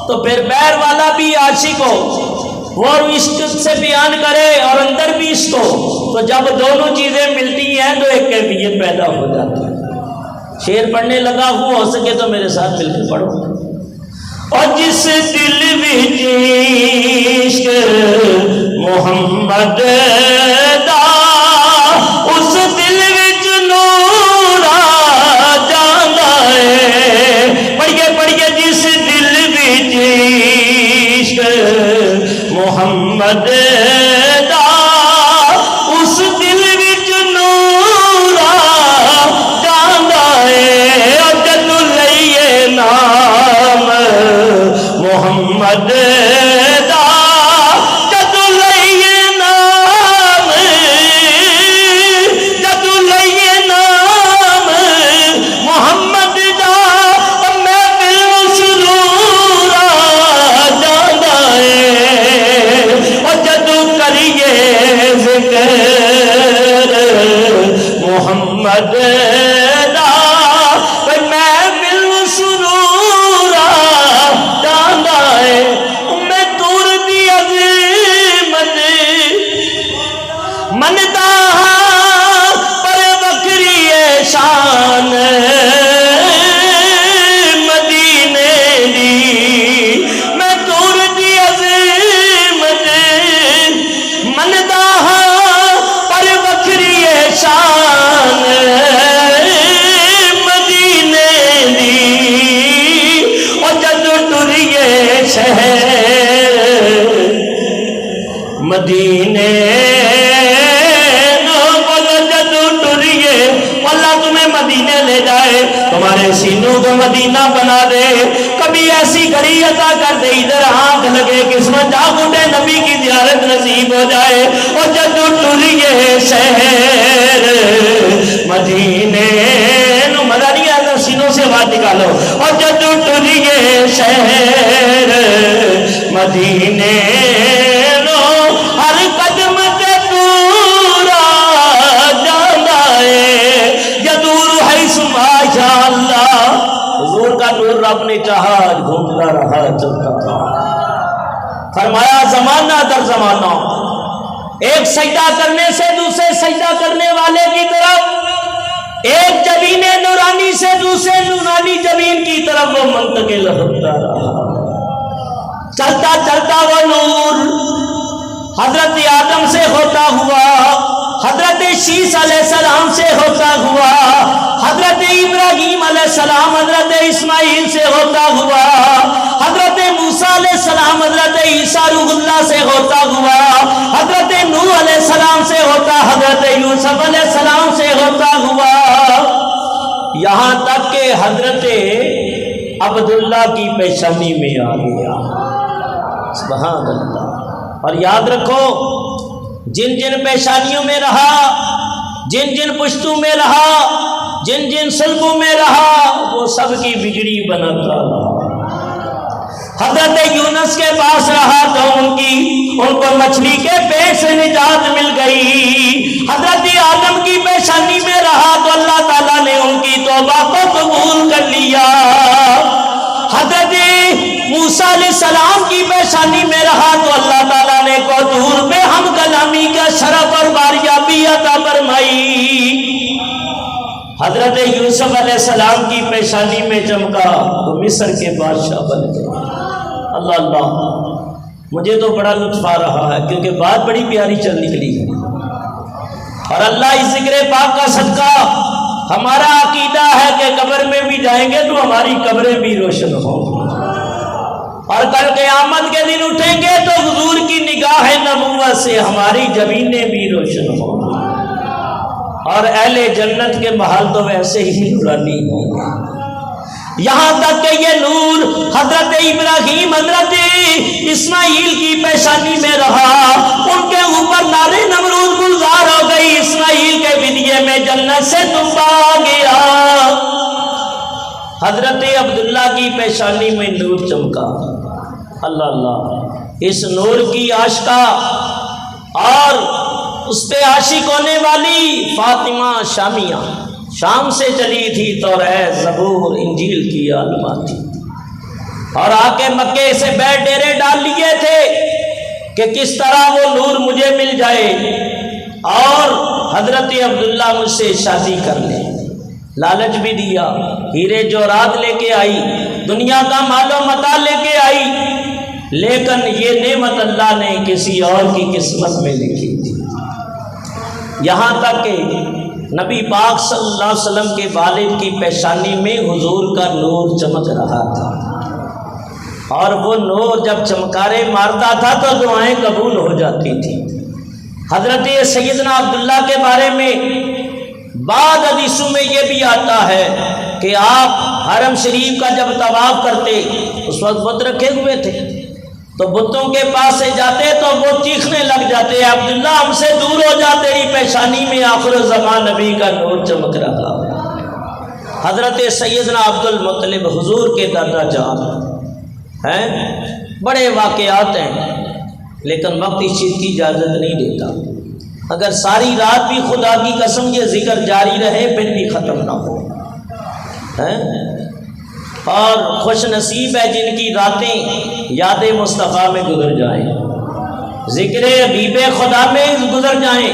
S1: تو پھر بیر والا بھی عاشق ہو، وہ عشق سے بیان کرے اور اندر بھی عشق ہو، تو جب دونوں چیزیں ملتی ہیں تو ایک کیفیت پیدا ہو جاتی ہے۔ شعر پڑھنے لگا ہوں، ہو سکے تو میرے ساتھ مل کے پڑھو۔ اور جس دل وچ عشق محمد دا، اس دل وچ نور آ جاندا ہے۔ پڑھیے جس دل وچ عشق محمد دا، اس دل وچ نور آ جاندا ہے۔ اور جدوں لئیے نام محمد دا، جدوں لئیے نام، جدوں لئیے نام محمد دا، میں دل سرور آ جاندا ہے۔ اور جدوں کریے ذکر محمد دا، میں دل سرور آ جاندا ہے۔ میں دور دی عظیمت مندا ہاں، پر وکری ہے شان مدینے دی۔ میں دور دی عظیمت مندا ہاں، پر وکری ہے شان مدینے دی۔ اور جدوں ٹریے شہر مدینے نو، بولو جدوں ٹریے، اللہ تمہیں مدینے لے جائے، تمہارے سینوں کو مدینہ بنا دے۔ کبھی ایسی گھڑی عطا کر دے ادھر آنکھ لگے، قسمت جاگ اٹھے، نبی کی زیارت نصیب ہو جائے۔ اور جدوں ٹریے شہر مدینے نو، مزہ نہیں آتا، سینوں سے بات نکالو۔ اور جدوں ٹریے شہر مدینے نو، ہر قدم تے پورا جاندا ہے۔ یدور حیث ما شاء اللہ، حضور کا نور رب نے چاہا، گھومتا رہا چلتا رہا۔ فرمایا زمانہ در زمانہ، ایک سجدہ کرنے سے دوسرے سجدہ کرنے والے کی طرف، ایک جبین نورانی سے دوسرے نورانی جبین کی طرف وہ منتقل ہوتا رہا۔ چلتا چلتا وہ نور حضرت آدم سے ہوتا ہوا، حضرت شیس علیہ السلام سے ہوتا ہوا، حضرت ابراہیم علیہ السلام حضرت اسماعیل سے ہوتا ہوا، حضرت موسیٰ علیہ السلام حضرت عیسیٰ روح اللہ سے ہوتا ہوا، حضرت نوح علیہ السلام سے ہوتا، حضرت یوسف علیہ السلام سے ہوتا ہوا، یہاں تک کہ حضرت عبداللہ کی پیشانی میں آ گیا۔ سبحان اللہ۔ اور یاد رکھو، جن جن پیشانیوں میں رہا، جن جن پشتوں میں رہا، جن جن سلبوں میں رہا، وہ سب کی بگڑی بناتا رہا۔ حضرت یونس کے پاس رہا تو ان کو مچھلی کے پیٹ سے نجات مل گئی۔ حضرت آدم کی پیشانی میں رہا تو اللہ تعالیٰ نے ان کی توبہ کو قبول کر لیا۔ حضرت موسیٰ علیہ السلام کی پیشانی میں رہا تو اللہ تعالیٰ نے کوثر پہ ہم کلامی کا شرف اور باریابی عطا فرمائی۔ حضرت یوسف علیہ السلام کی پیشانی میں چمکا تو مصر کے بادشاہ بن گئے۔ اللہ اللہ، مجھے تو بڑا لطف آ رہا ہے کیونکہ بات بڑی پیاری چل نکلی ہے، اور اللہ اس ذکر پاک کا صدقہ ہمارا عقیدہ ہے کہ قبر میں بھی جائیں گے تو ہماری قبریں بھی روشن ہوں، اور کل قیامت کے دن اٹھیں گے تو حضور کی نگاہ نبوت سے ہماری جبینیں بھی روشن ہوں، اور اہل جنت کے محل تو ویسے ہی نورانی ہوں گے۔ یہاں تک کہ یہ نور حضرت ابراہیم حضرت اسماعیل کی پیشانی میں رہا، ان کے اوپر نار نمرود گلزار ہو گئی، اسماعیل کے بدیے میں جنت سے تمبا آ گیا۔ حضرت عبداللہ کی پیشانی میں نور چمکا۔ اللہ اللہ، اس نور کی عاشقہ اور اس پہ عاشق ہونے والی فاطمہ شامیہ شام سے چلی تھی، توریت، زبور، انجیل کی عالمہ تھی، اور آ کے مکے سے بیٹھ ڈیرے ڈال لیے تھے کہ کس طرح وہ نور مجھے مل جائے اور حضرت عبداللہ مجھ سے شادی کر لے۔ لالچ بھی دیا، ہیرے جوہرات لے کے آئی، دنیا کا مال و متاع لے کے آئی، لیکن یہ نعمت اللہ نے کسی اور کی قسمت میں لکھی تھی۔ یہاں تک کہ نبی پاک صلی اللہ علیہ وسلم کے والد کی پیشانی میں حضور کا نور چمک رہا تھا، اور وہ نور جب چمکارے مارتا تھا تو دعائیں قبول ہو جاتی تھی۔ حضرت سیدنا عبداللہ کے بارے میں بعض حدیثوں میں یہ بھی آتا ہے کہ آپ حرم شریف کا جب طواف کرتے اس وقت بت رکھے ہوئے تھے، تو بتوں کے پاس سے جاتے تو وہ چیخنے لگ جاتے، عبداللہ ہم سے دور ہو جا، تیری پیشانی میں آخر الزمان نبی کا نور چمک رہا۔ حضرت سیدنا عبد المطلب حضور کے دادا جان ہیں، بڑے واقعات ہیں، لیکن وقت اس چیز کی اجازت نہیں دیتا۔ اگر ساری رات بھی خدا کی قسم یہ ذکر جاری رہے پھر بھی ختم نہ ہو، اور خوش نصیب ہے جن کی راتیں یاد مصطفیٰ میں گزر جائیں، ذکر حبیب خدا میں گزر جائیں،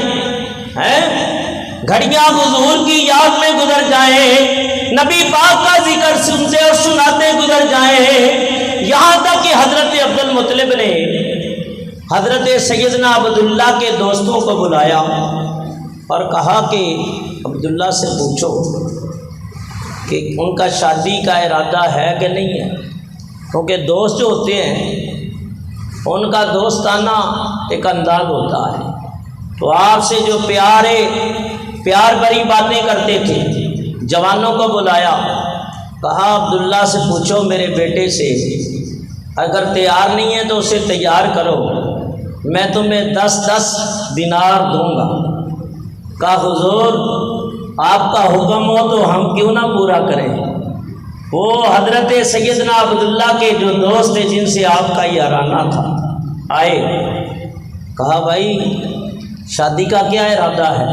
S1: گھڑیاں حضور کی یاد میں گزر جائیں، نبی پاک کا ذکر سنتے اور سناتے گزر جائیں۔ یہاں تک کہ حضرت عبد المطلب نے حضرت سیدنا عبداللہ کے دوستوں کو بلایا اور کہا کہ عبداللہ سے پوچھو کہ ان کا شادی کا ارادہ ہے کہ نہیں ہے، کیونکہ دوست جو ہوتے ہیں ان کا دوستانہ ایک انداز ہوتا ہے، تو آپ سے جو پیار بھری باتیں کرتے تھے، جوانوں کو بلایا، کہا عبداللہ سے پوچھو میرے بیٹے سے، اگر تیار نہیں ہے تو اسے تیار کرو، میں تمہیں 10 دینار دوں گا۔ کہا حضور آپ کا حکم ہو تو ہم کیوں نہ پورا کریں۔ وہ حضرت سیدنا عبداللہ کے جو دوست تھے جن سے آپ کا یارانہ تھا آئے، کہا بھائی شادی کا کیا ارادہ ہے؟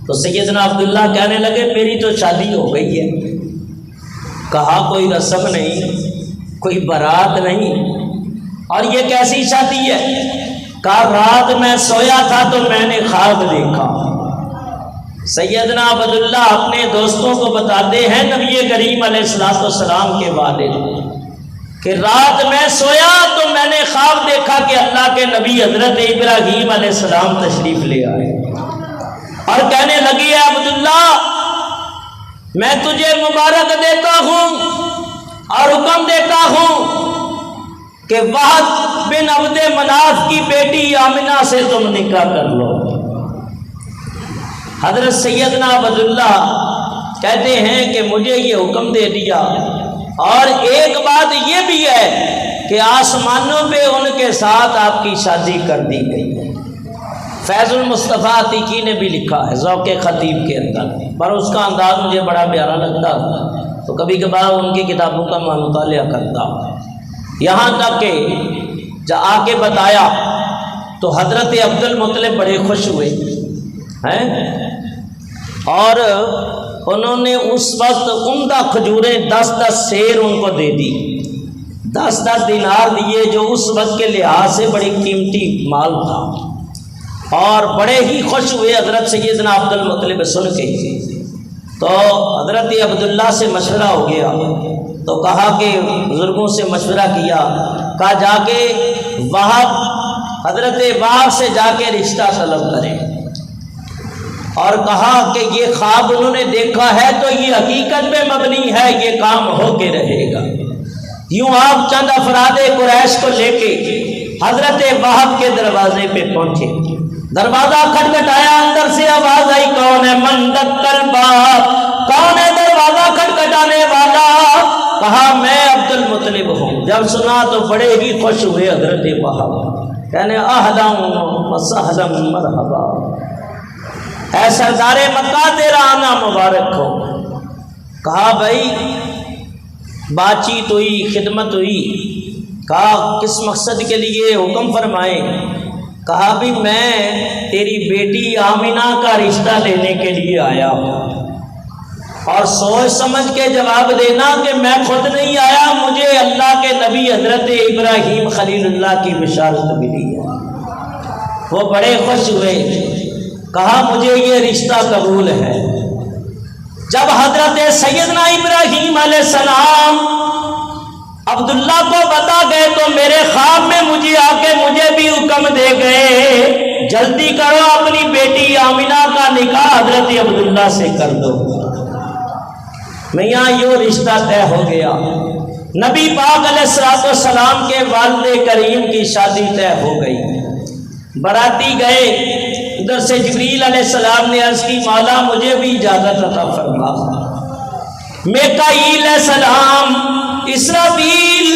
S1: تو سیدنا عبداللہ کہنے لگے میری تو شادی ہو گئی ہے۔ کہا کوئی رسم نہیں، کوئی بارات نہیں، اور یہ کیسی شادی ہے؟ کہا رات میں سویا تھا تو میں نے خواب دیکھا۔ سیدنا عبداللہ اپنے دوستوں کو بتاتے ہیں نبی کریم علیہ السلام کے والد کہ رات میں سویا تو میں نے خواب دیکھا کہ اللہ کے نبی حضرت ابراہیم علیہ السلام تشریف لے آئے، اور کہنے لگی ہے عبداللہ میں تجھے مبارک دیتا ہوں اور حکم دیتا ہوں کہ وہب بن عبد مناف کی بیٹی آمنہ سے تم نکاح کر لو۔ حضرت سیدنا عبداللہ کہتے ہیں کہ مجھے یہ حکم دے دیا، اور ایک بات یہ بھی ہے کہ آسمانوں پہ ان کے ساتھ آپ کی شادی کر دی گئی ہے۔ فیض المصطفیٰ عتیقی نے بھی لکھا ہے ذوق خطیب کے اندر، پر اس کا انداز مجھے بڑا پیارا لگتا تو کبھی کبھار ان کی کتابوں کا میں مطالعہ کرتا ہوں۔ یہاں تک کہ جب آ کے بتایا تو حضرت عبد المطلب بڑے خوش ہوئے ہیں، اور انہوں نے اس وقت عمدہ کھجوریں 10 سیر ان کو دے دی، 10 دینار دیے، جو اس وقت کے لحاظ سے بڑی قیمتی مال تھا، اور بڑے ہی خوش ہوئے حضرت سیدنا عبد المطلب سن کے۔ تو حضرت عبداللہ سے مشورہ ہو گیا، تو کہا کہ بزرگوں سے مشورہ کیا، کہا جا کے حضرت وہب سے جا کے رشتہ طلب کریں، اور کہا کہ یہ خواب انہوں نے دیکھا ہے تو یہ حقیقت پہ مبنی ہے، یہ کام ہو کے رہے گا۔ یوں آپ چند افراد قریش کو لے کے حضرت وہب کے دروازے پہ پہنچے، دروازہ کھٹکھٹایا، اندر سے آواز آئی کون ہے؟ من دقل باب، کون ہے دروازہ کھٹکھٹانے والا؟ کہا میں عبد المطلب ہوں۔ جب سنا تو بڑے ہی خوش ہوئے حضرت وہب، کہنے اہلا و سہلا مرحبا، اے سردار مکہ تیرا آنا مبارک ہو۔ کہا بھائی بات چیت ہوئی، خدمت ہوئی، کہا کس مقصد کے لیے، حکم فرمائیں۔ کہا بھی میں تیری بیٹی آمینہ کا رشتہ لینے کے لیے آیا ہوں، اور سوچ سمجھ کے جواب دینا کہ میں خود نہیں آیا، مجھے اللہ کے نبی حضرت ابراہیم خلیل اللہ کی بشارت ملی ہے۔ وہ بڑے خوش ہوئے، کہا مجھے یہ رشتہ قبول ہے۔ جب حضرت سیدنا ابراہیم علیہ السلام عبداللہ کو بتا گئے تو میرے خواب میں مجھے آ کے مجھے بھی حکم دے گئے، جلدی کرو اپنی بیٹی آمینہ کا نکاح حضرت عبداللہ سے کر دو۔ میاں یوں رشتہ طے ہو گیا، نبی پاک علیہ السلام کے والد کریم کی شادی طے ہو گئی۔ باراتی گئے، ادھر سے جبریل علیہ السلام نے عرض کی مولا مجھے بھی اجازت عطا فرما۔ میکائیل علیہ السلام، اسرائیل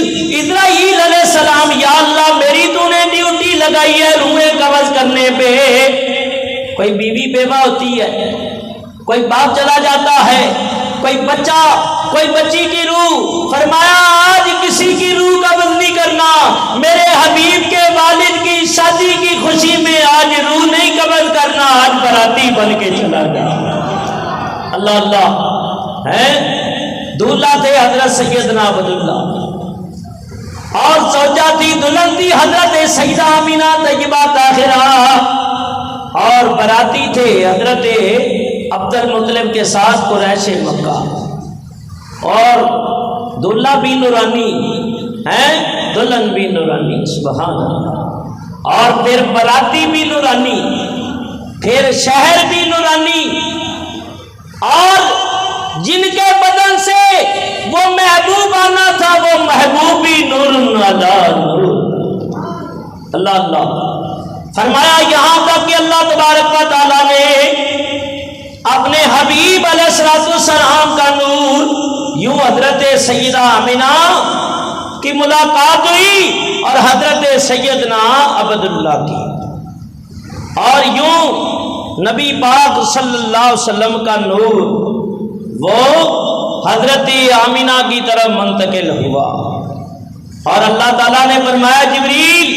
S1: علیہ السلام، یا اللہ میری تو نے ڈیوٹی لگائی ہے روحیں قبض کرنے پہ۔ کوئی بیوی بیوہ ہوتی ہے، کوئی باپ چلا جاتا ہے، کوئی بچہ، کوئی بچی کی روح، فرمایا آج کسی کی روح قبض نہیں کرنا، میرے حبیب کے والد کی شادی کی خوشی میں آج روح نہیں قبض کرنا، آج باراتی بن کے چلا جا۔ اللہ اللہ ہے۔ دولہا تھے حضرت سیدنا عبداللہ، اور زوجہ تھی، دلہن تھی حضرت سیدہ آمینہ طیبہ طاہرہ، اور باراتی تھے حضرت عبد المطلب کے ساتھ قریش مکہ، اور دولہا بھی نورانی ہے، دلہن بھی نورانی، سبحان اللہ، اور پھر باراتی بھی نورانی، پھر شہر بھی نورانی، اور جن کے بدن سے وہ محبوب آنا تھا وہ محبوب بھی نور علی نور۔ اللہ اللہ فرمایا یہاں تک کہ اللہ تبارک و تعالیٰ نے اپنے حبیب علیہ السلام کا نور یوں حضرت سیدہ آمینہ کی ملاقات ہوئی اور حضرت سیدنا عبداللہ کی، اور یوں نبی پاک صلی اللہ علیہ وسلم کا نور وہ حضرت آمینہ کی طرف منتقل ہوا، اور اللہ تعالیٰ نے فرمایا جبریل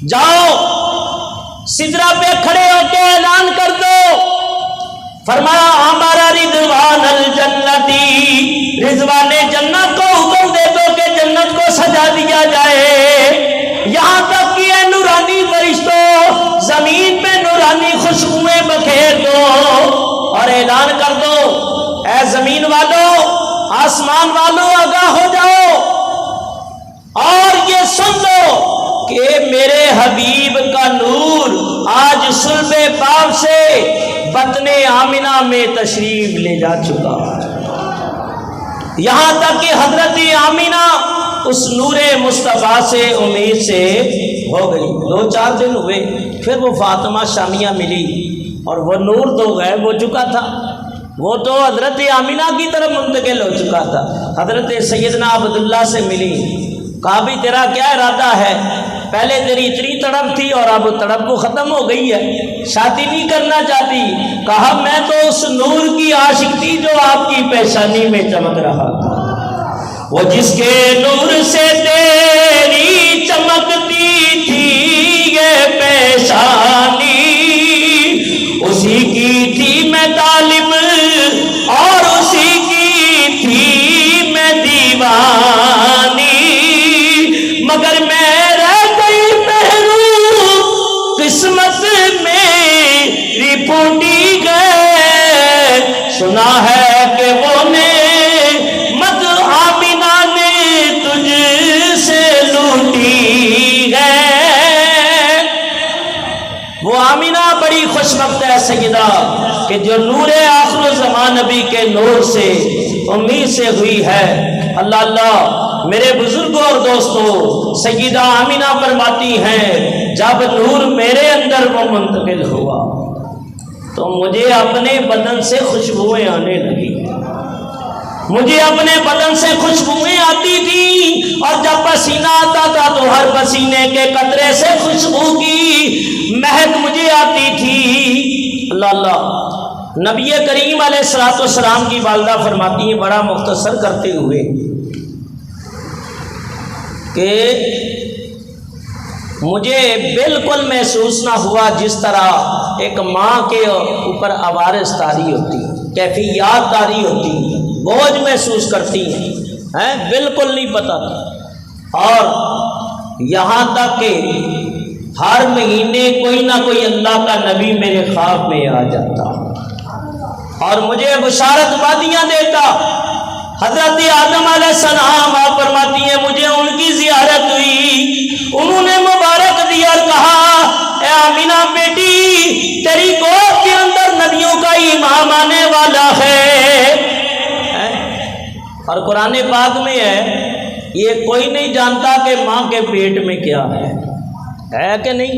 S1: جاؤ سدرہ پہ کھڑے ہو کے اعلان کر دو، فرمایا ہمارا رضوان الجنتی، رضوان جنت کو حکم دے دو کہ جنت کو سجا دیا جائے، یہاں تک کہ اے نورانی فرشتوں زمین پہ نورانی خوشبوئیں بکھیر دو، اور اعلان کر دو اے زمین والو آسمان والو آگاہ ہو جاؤ اور یہ سن لو کہ میرے حبیب کا نور آج صلب پاک سے بطن آمنہ میں تشریف لے جا چکا، یہاں تک کہ حضرت آمنہ اس نور مصطفیٰ سے امید سے ہو گئی۔ 2-4 دن ہوئے، پھر وہ فاطمہ شامیہ ملی، اور وہ نور تو غائب ہو چکا تھا، وہ تو حضرت آمنہ کی طرف منتقل ہو چکا تھا۔ حضرت سیدنا عبداللہ سے ملی، کہا بھی تیرا کیا ارادہ ہے؟ پہلے تیری اتنی تڑپ تھی اور اب تڑپ کو ختم ہو گئی ہے، شادی نہیں کرنا چاہتی؟ کہا میں تو اس نور کی عاشق تھی جو آپ کی پیشانی میں چمک رہا تھا، وہ جس کے نور سے تیری چمکتی تھی یہ پیشانی، اسی کی تھی میں طالب اور اسی کی تھی میں دیوانی، مگر میں رہ گئی محروم قسمت میری پھوٹی گئے، سنا ہے کہ وہ نعمت آمنہ نے تجھ سے لوٹی ہے۔ وہ آمنہ بڑی خوش وقت ہے سیدہ کہ جو نور آخر الزمان نبی کے نور سے امید سے ہوئی ہے۔ اللہ اللہ میرے بزرگوں اور دوستوں، سیدہ آمنہ فرماتی ہیں جب نور میرے اندر وہ منتقل ہوا تو مجھے اپنے بدن سے خوشبوئیں آنے لگی، مجھے اپنے بدن سے خوشبوئیں آتی تھی، اور جب پسینہ آتا تھا تو ہر پسینے کے قطرے سے خوشبو کی مہک مجھے آتی تھی۔ اللہ اللہ نبی کریم علیہ السلام کی والدہ فرماتی ہیں بڑا مختصر کرتے ہوئے کہ مجھے بالکل محسوس نہ ہوا جس طرح ایک ماں کے اوپر عوارض طاری ہوتی، کیفیات طاری ہوتی، بوجھ محسوس کرتی ہیں، بالکل نہیں پتہ تھا۔ اور یہاں تک کہ ہر مہینے کوئی نہ کوئی اللہ کا نبی میرے خواب میں آ جاتا اور مجھے بشارت بادیاں دیتا۔ حضرت آدم علیہ السلام آپ فرماتی ہیں مجھے ان کی زیارت ہوئی، انہوں نے مبارک دیا اور کہا اے آمینہ بیٹی تیری گود کے اندر نبیوں کا امام آنے والا ہے۔ اور قرآن پاک میں ہے یہ کوئی نہیں جانتا کہ ماں کے پیٹ میں کیا ہے کہ نہیں؟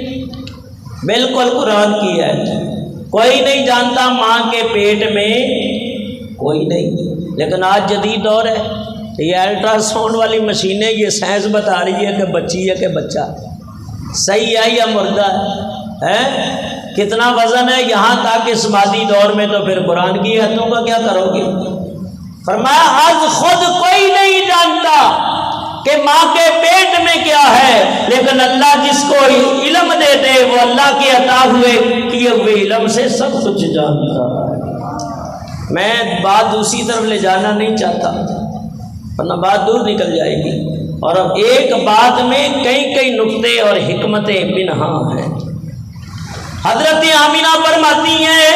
S1: بالکل قرآن کی ہے، کوئی نہیں جانتا ماں کے پیٹ میں کوئی نہیں۔ لیکن آج جدید دور ہے، یہ الٹرا ساؤنڈ والی مشینیں یہ سائنس بتا رہی ہے کہ بچی ہے کہ بچہ صحیح ہے یا مردہ ہے، کتنا وزن ہے، یہاں تک اس مادی دور میں تو پھر قرآن کی حدوں کا کیا کرو گے؟ فرمایا آج خود کوئی نہیں جانتا کہ ماں کے پیٹ میں کیا ہے، لیکن اللہ جس کو علم دے دے وہ اللہ کے عطا ہوئے کیے ہوئے علم سے سب کچھ جانتا ہے۔ میں بات دوسری طرف لے جانا نہیں چاہتا ورنہ بات دور نکل جائے گی، اور اب ایک بات میں کئی نقطے اور حکمتیں پنہاں ہیں۔ حضرت آمینہ فرماتی ہیں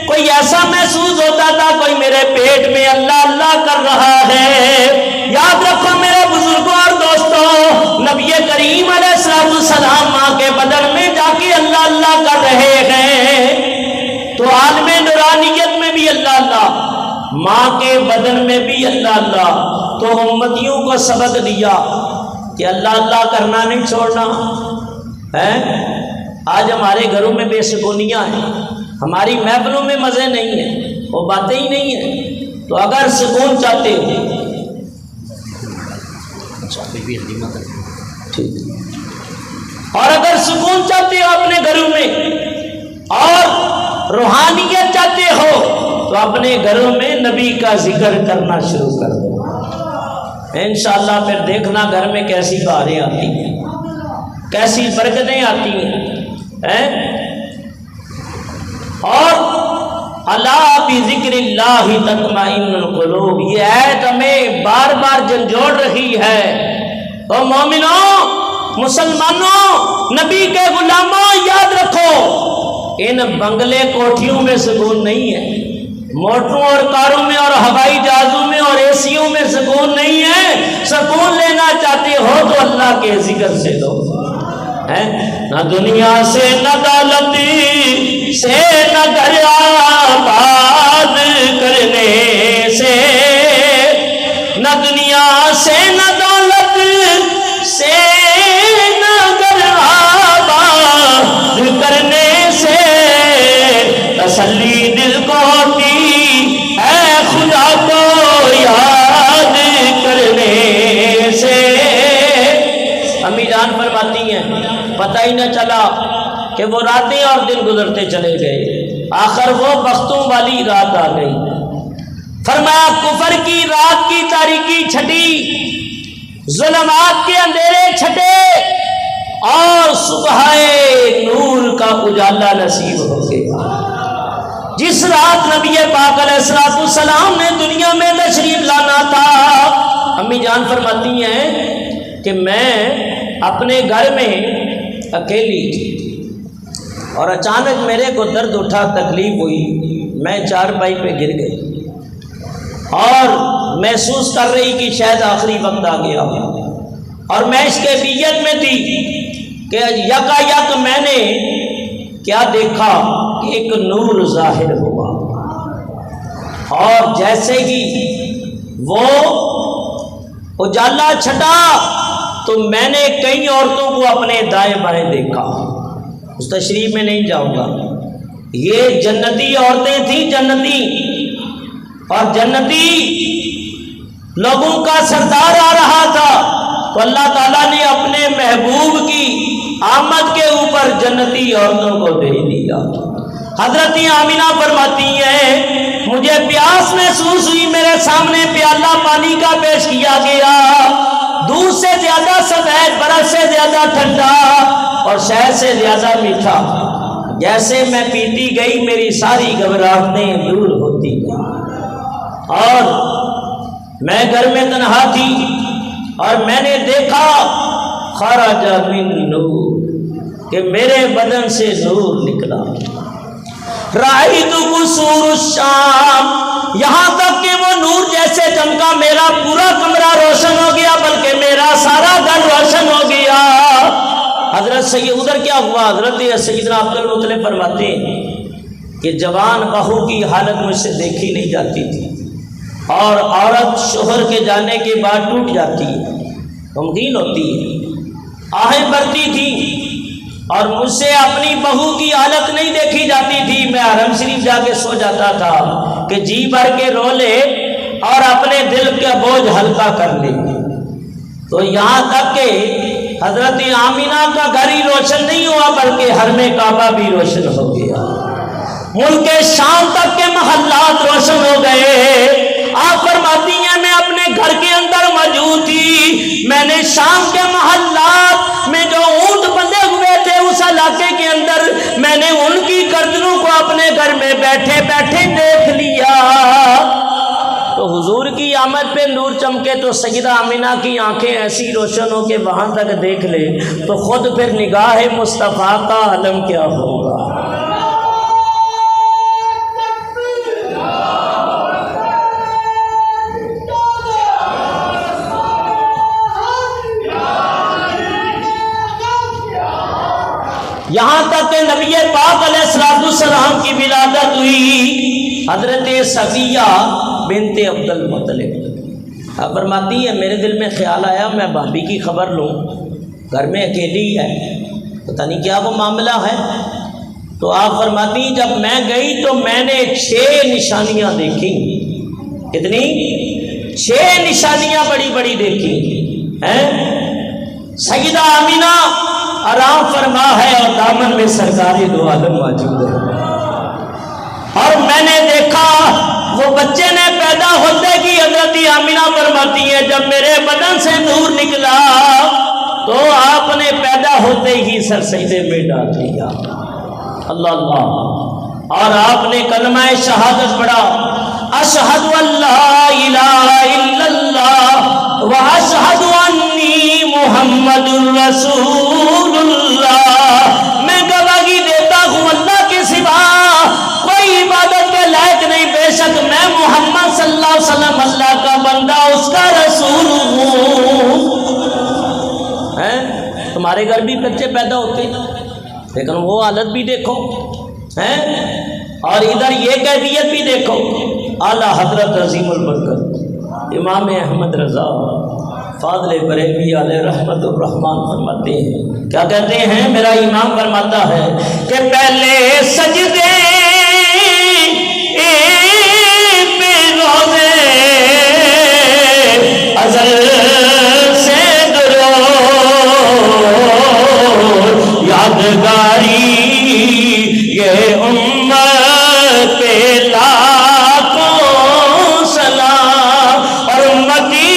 S1: کوئی ایسا محسوس ہوتا تھا کوئی میرے پیٹ میں اللہ اللہ کر رہا ہے۔ یاد رکھو میرے بزرگوں اور دوستوں، نبی کریم علیہ السلام ماں کے بدن میں جا کے اللہ اللہ کر رہے ہیں، تو عالم نورانیت میں بھی اللہ اللہ، ماں کے بدن میں بھی اللہ اللہ، تو امتیوں کو سبق دیا کہ اللہ اللہ کرنا نہیں چھوڑنا ہے۔ آج ہمارے گھروں میں بے سکونیاں ہیں، ہماری محفلوں میں مزے نہیں ہیں، وہ باتیں ہی نہیں ہیں۔ تو اگر سکون چاہتے ہو اور اگر سکون چاہتے ہو اپنے گھروں میں اور روحانیت چاہتے ہو تو اپنے گھروں میں نبی کا ذکر کرنا شروع کر دو، انشاءاللہ پھر دیکھنا گھر میں کیسی بہاریں آتی ہیں، کیسی برکتیں آتی ہیں۔ اور اللہ بذکر اللہ تطمئن القلوب، یہ آیت ہمیں بار بار جھنجھوڑ رہی ہے۔ او مومنوں، مسلمانوں، نبی کے غلاموں، یاد رکھو ان بنگلے کوٹھیوں میں سکون نہیں ہے، موٹروں اور کاروں میں اور ہوائی جہازوں میں اور اے سیوں میں سکون نہیں ہے۔ سکون لینا چاہتے ہو تو اللہ کے ذکر سے دو، نہ دنیا سے نہ دولت سے نہ گھر آباد کرنے سے، نہ دنیا سے نہ دولت سے نہ گھر آباد کرنے سے، تسلی دل کو ہوتی ہے خدا کو یاد کرنے سے۔ امی جان فرماتی ہیں پتہ ہی نہ چلا کہ وہ راتیں اور دن گزرتے چلے گئے، آخر وہ بختوں والی رات آ گئی۔ فرمایا کفر کی رات کی تاریکی چھٹی، ظلمات کے اندھیرے چھٹے اور صبح نور کا اجالا نصیب ہو گیا۔ جس رات نبی پاک علیہ السلام نے دنیا میں تشریف لانا تھا، امی جان فرماتی ہیں کہ میں اپنے گھر میں اکیلی تھی اور اچانک میرے کو درد اٹھا، تکلیف ہوئی، میں چارپائی پہ گر گئی اور محسوس کر رہی کہ شاید آخری وقت آ گیا، اور میں اس کیفیت میں تھی کہ یکا یک میں نے کیا دیکھا کہ ایک نور ظاہر ہوا، اور جیسے ہی وہ اجالا چھٹا تو میں نے کئی عورتوں کو اپنے دائیں بائیں دیکھا، اس تشریح میں نہیں جاؤں گا۔ یہ جنتی عورتیں تھیں، جنتی، اور جنتی لوگوں کا سردار آ رہا تھا، تو اللہ تعالیٰ نے اپنے محبوب کی آمد کے اوپر جنتی عورتوں کو بھیج دیا۔ حضرت آمینہ فرماتی ہیں مجھے پیاس محسوس ہوئی، میرے سامنے پیالہ پانی کا پیش کیا گیا، دودھ سے زیادہ سفید، برف سے زیادہ ٹھنڈا اور شہد سے زیادہ میٹھا۔ جیسے میں پیتی گئی میری ساری گھبراہٹیں دور ہوتی گئی، اور میں گھر میں تنہا تھی اور میں نے دیکھا خرج من نور کہ میرے بدن سے نور نکلا۔ رأیت قصور الشام، یہاں تک کہ وہ نور جیسے چمکا میرا پورا کمرہ روشن ہو گیا، بلکہ میرا سارا گھر روشن ہو گیا۔ حضرت سید ادھر کیا ہوا؟ حضرت سیدنا عبد المطلب فرماتے ہیں کہ جوان بہو کی حالت مجھ سے دیکھی نہیں جاتی تھی، اور عورت شوہر کے جانے کے بعد ٹوٹ جاتی ہے، غمگین ہوتی ہے، آہیں بھرتی تھی، اور مجھ سے اپنی بہو کی حالت نہیں دیکھی جاتی تھی۔ میں حرم شریف جا کے سو جاتا تھا کہ جی بھر کے رو لے اور اپنے دل کا بوجھ ہلکا کر لے۔ تو یہاں تک کہ حضرت آمینہ کا گھر ہی روشن نہیں ہوا، بلکہ حرم کعبہ بھی روشن ہو گیا، ملک شام تک کے محلات روشن ہو گئے۔ آپ فرماتی ہیں میں اپنے گھر کے اندر موجود تھی، میں نے شام کے محلات میں جو اونٹ بندھے ہوئے تھے اس علاقے کے اندر میں نے ان کی گردنوں کو اپنے گھر میں بیٹھے بیٹھے دیکھ لیا۔ تو حضور کی آمد پہ نور چمکے تو سیدہ آمینہ کی آنکھیں ایسی روشن ہو کہ وہاں تک دیکھ لے، تو خود پھر نگاہ مصطفیٰ کا عالم کیا ہوگا۔ یہاں تک کہ نبی پاک علیہ السلام کی ولادت ہوئی، حضرت صفیہ بنت عبد المطلب۔ اب فرماتی ہے میرے دل میں خیال آیا میں بھابھی کی خبر لوں، گھر میں اکیلی ہے، پتہ نہیں کیا وہ معاملہ ہے۔ تو آپ فرماتی ہیں جب میں گئی تو میں نے 6 نشانیاں دیکھی۔ کتنی؟ 6 نشانیاں بڑی بڑی دیکھی ہیں۔ سیدہ آمینہ آرام فرما ہے اور دامن میں سرکار دو عالم موجود ہے، اور میں نے دیکھا وہ بچے نے پیدا ہوتے کی حضرت آمینہ فرماتی ہے جب میرے بدن سے نور نکلا تو آپ نے پیدا ہوتے ہی سر سجدے میں ڈال دیا، اللہ اللہ، اور آپ نے کلمہ شہادت پڑھا، اشہد ان لا الہ الا اللہ واشہد انی محمد رسول اللہ، میں گواہی دیتا ہوں اللہ کے سوا کوئی عبادت کے لائق نہیں، بے شک میں محمد صلی اللہ علیہ وسلم اللہ کا بندہ اس کا رسول ہوں۔ تمہارے گھر بھی بچے پیدا ہوتے لیکن وہ حالت بھی دیکھو اور ادھر یہ کیفیت بھی دیکھو۔ اعلیٰ حضرت عظیم البرکت امام احمد رضا فاضل بریلوی علیہ رحمت الرحمان فرماتے ہیں، کیا کہتے ہیں؟ میرا امام فرماتا ہے کہ پہلے سجدے پہ روزے ازل سے درود یادگاری یہ امت پہ لاکھوں سلام، اور امتی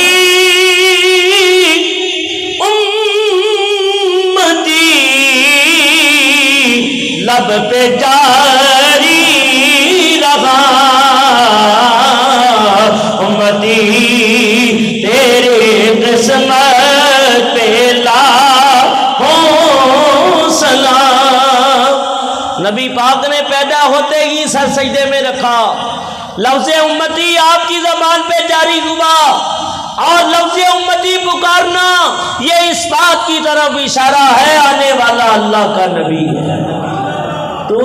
S1: لب پہ جاری رہا، امتی تیرے قسمت پہ لاکھوں سلام۔ نبی پاک نے پیدا ہوتے ہی سر سجدے میں رکھا، لفظ امتی آپ کی زبان پہ جاری ہوا، اور لفظ امتی پکارنا یہ اس بات کی طرف اشارہ ہے آنے والا اللہ کا نبی ہے۔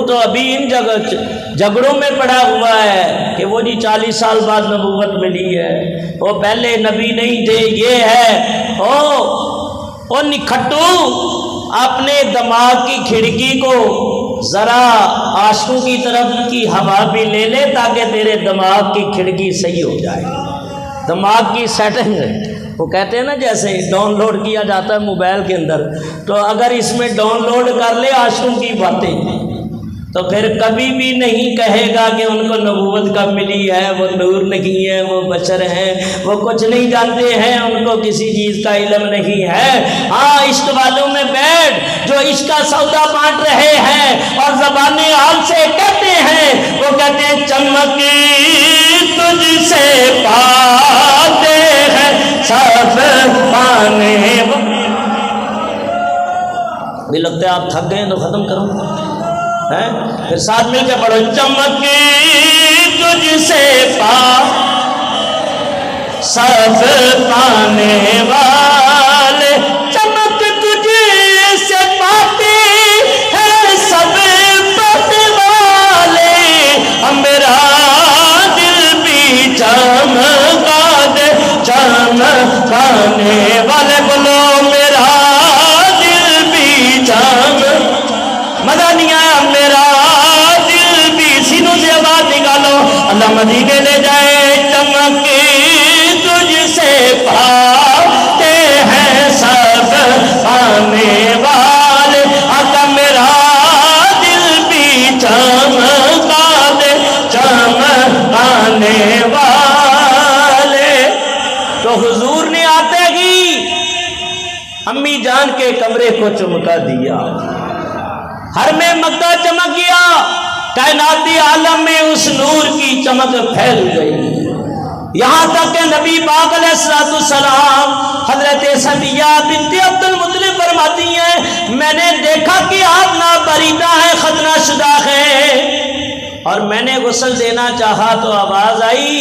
S1: تو ابھی ان جھگڑوں میں پڑا ہوا ہے کہ وہ جی 40 سال بعد نبوت ملی ہے، وہ پہلے نبی نہیں تھے، یہ ہے او نکھٹو، اپنے دماغ کی کھڑکی کو ذرا عاشقوں کی طرف کی ہوا بھی لے لے تاکہ تیرے دماغ کی کھڑکی صحیح ہو جائے، دماغ کی سیٹنگ ہے۔ وہ کہتے ہیں نا جیسے ڈاؤن لوڈ کیا جاتا ہے موبائل کے اندر، تو اگر اس میں ڈاؤن لوڈ کر لے عاشقوں کی باتیں تو پھر کبھی بھی نہیں کہے گا کہ ان کو نبوت کب ملی ہے، وہ نور نہیں ہے، وہ بشر ہیں، وہ کچھ نہیں جانتے ہیں، ان کو کسی چیز کا علم نہیں ہے۔ ہاں، عشق والوں میں بیٹھ جو عشق کا سودا بانٹ رہے ہیں اور زبان حال سے کہتے ہیں، وہ کہتے ہیں چمکی تجھ سے پاتے ہیں سب پانے۔ بھی لگتا ہے آپ تھک گئے تو ختم کروں، پھر ساتھ مل کے پڑھو، چمکی تجھ سے پا سب پانے والے، چمک تجھ سے پاتے ہیں سب پانے والے، میرا دل بھی چمکا دے چمکانے والے، بولو میرا دل بھی مزہ نہیں آیا، میرا دل بھی، سینوں سے آواز نکالو، اللہ مدینے لے جائے، چمکی تجھ سے پاتے ہیں سب پانے والے، آقا میرا دل بھی چمکا دے چمکانے والے۔ تو حضور نے آتے ہی امی جان کے کمرے کو چمکا دیا، ہر میں مکہ چمک گیا، کائناتی عالم میں اس نور کی چمک پھیل گئی، یہاں تک کہ نبی پاک علیہ السلام حضرت صفیہ بنت عبد المطلب فرماتی ہیں، میں نے دیکھا کہ آپ نابریدہ ہیں، ختنہ شدہ ہیں، اور میں نے غسل دینا چاہا تو آواز آئی،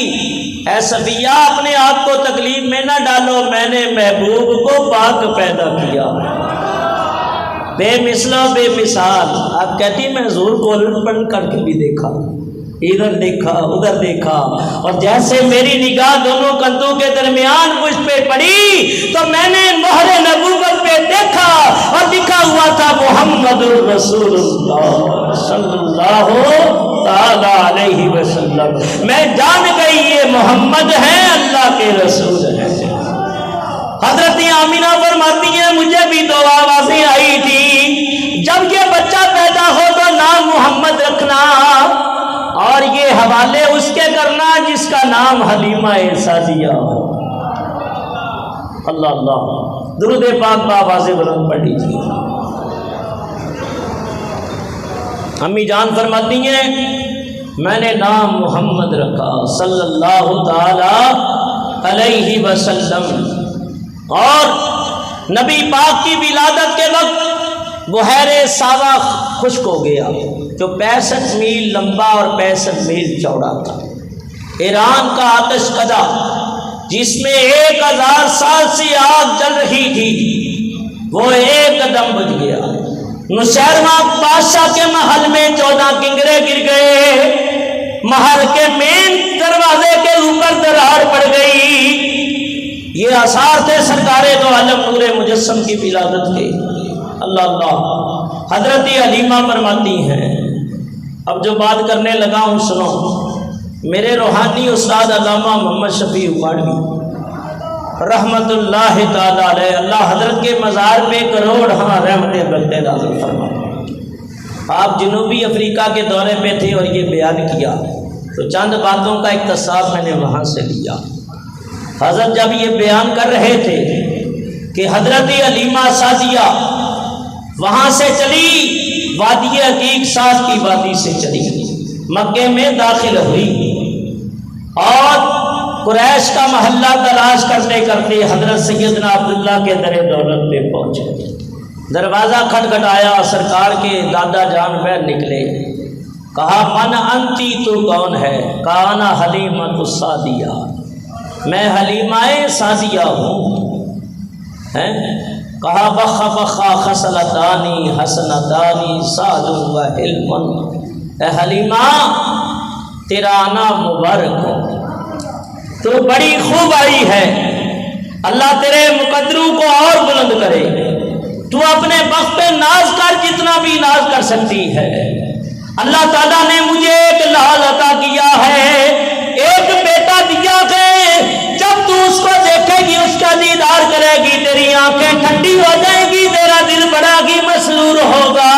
S1: اے صفیہ اپنے آپ کو تکلیف میں نہ ڈالو، میں نے محبوب کو پاک پیدا کیا، بے مثل و بے مثال۔ آپ کہتی ہیں میں حضور کو الٹ پلٹ کر کے بھی دیکھا، ادھر دیکھا ادھر دیکھا، اور جیسے میری نگاہ دونوں کندھوں کے درمیان مجھ پہ پڑی تو میں نے مہر نبوت پہ دیکھا، اور لکھا ہوا تھا محمد الرسول اللہ صلی اللہ تعالی علیہ وسلم۔ میں جان گئی یہ محمد ہے، اللہ کے رسول ہیں۔ حضرت آمینہ فرماتی ہیں مجھے بھی دو آوازیں آئی تھی، جب یہ بچہ پیدا ہو تو نام محمد رکھنا، اور یہ حوالے اس کے کرنا جس کا نام حلیمہ سعدیہ ہو۔ اللہ اللہ، درود پاک بآواز بلند پڑھ لیجیے۔ امی جان فرماتی ہیں میں نے نام محمد رکھا صلی اللہ تعالی علیہ وسلم، اور نبی پاک کی ولادت کے وقت بحیرہ ساوا خشک ہو گیا، جو 65 میل لمبا اور 65 میل چوڑا تھا۔ ایران کا آتش کدہ جس میں 1000 سال سے آگ جل رہی تھی، وہ ایک دم بجھ گیا۔ نوشہرواں بادشاہ کے محل میں 14 کنگرے گر گئے، محل کے مین دروازے کے اوپر درار پڑ گئی۔ یہ آثار تھے سرکار دو عالم نور مجسم کی ولادت کے۔ اللہ اللہ، حضرت حلیمہ فرماتی ہیں، اب جو بات کرنے لگا ہوں سنو، میرے روحانی استاد علامہ محمد شفیع اکاڑوی رحمت اللہ تعالی علیہ، اللہ حضرت کے مزار پہ کروڑ رحمتیں برتے نازل فرمائے۔ آپ جنوبی افریقہ کے دورے پہ تھے اور یہ بیان کیا، تو چند باتوں کا اقتصاد میں نے وہاں سے لیا۔ حضرت جب یہ بیان کر رہے تھے کہ حضرت حلیمہ سعدیہ وہاں سے چلی، وادی عقیق ساز کی وادی سے چلی، مکے میں داخل ہوئی، اور قریش کا محلہ تلاش کرتے کرتے حضرت سیدنا عبداللہ کے در دولت پہ پہنچے۔ دروازہ کھٹکھٹایا، سرکار کے دادا جان بہن نکلے، کہا من انتی، تو کون ہے؟ کہا انا حلیمہ السعدیہ، میں حلیمہ سعدیہ ہوں۔ کہا بخ بخا خصلتانی حسنتانی سعد و حلم، اے حلیمہ تیرا آنا مبارک ہو، تو بڑی خوب آئی ہے، اللہ تیرے مقدروں کو اور بلند کرے، تو اپنے بخت پہ ناز کر جتنا بھی ناز کر سکتی ہے۔ اللہ تعالیٰ نے مجھے ایک لال عطا کیا ہے، ایک بیٹا دیا ہے، جب تو اس کو دیکھے گی، اس کا دیدار کرے گی، تیری آنکھیں ٹھنڈی ہو جائیں گی، تیرا دل بڑا ہی مسرور ہوگا۔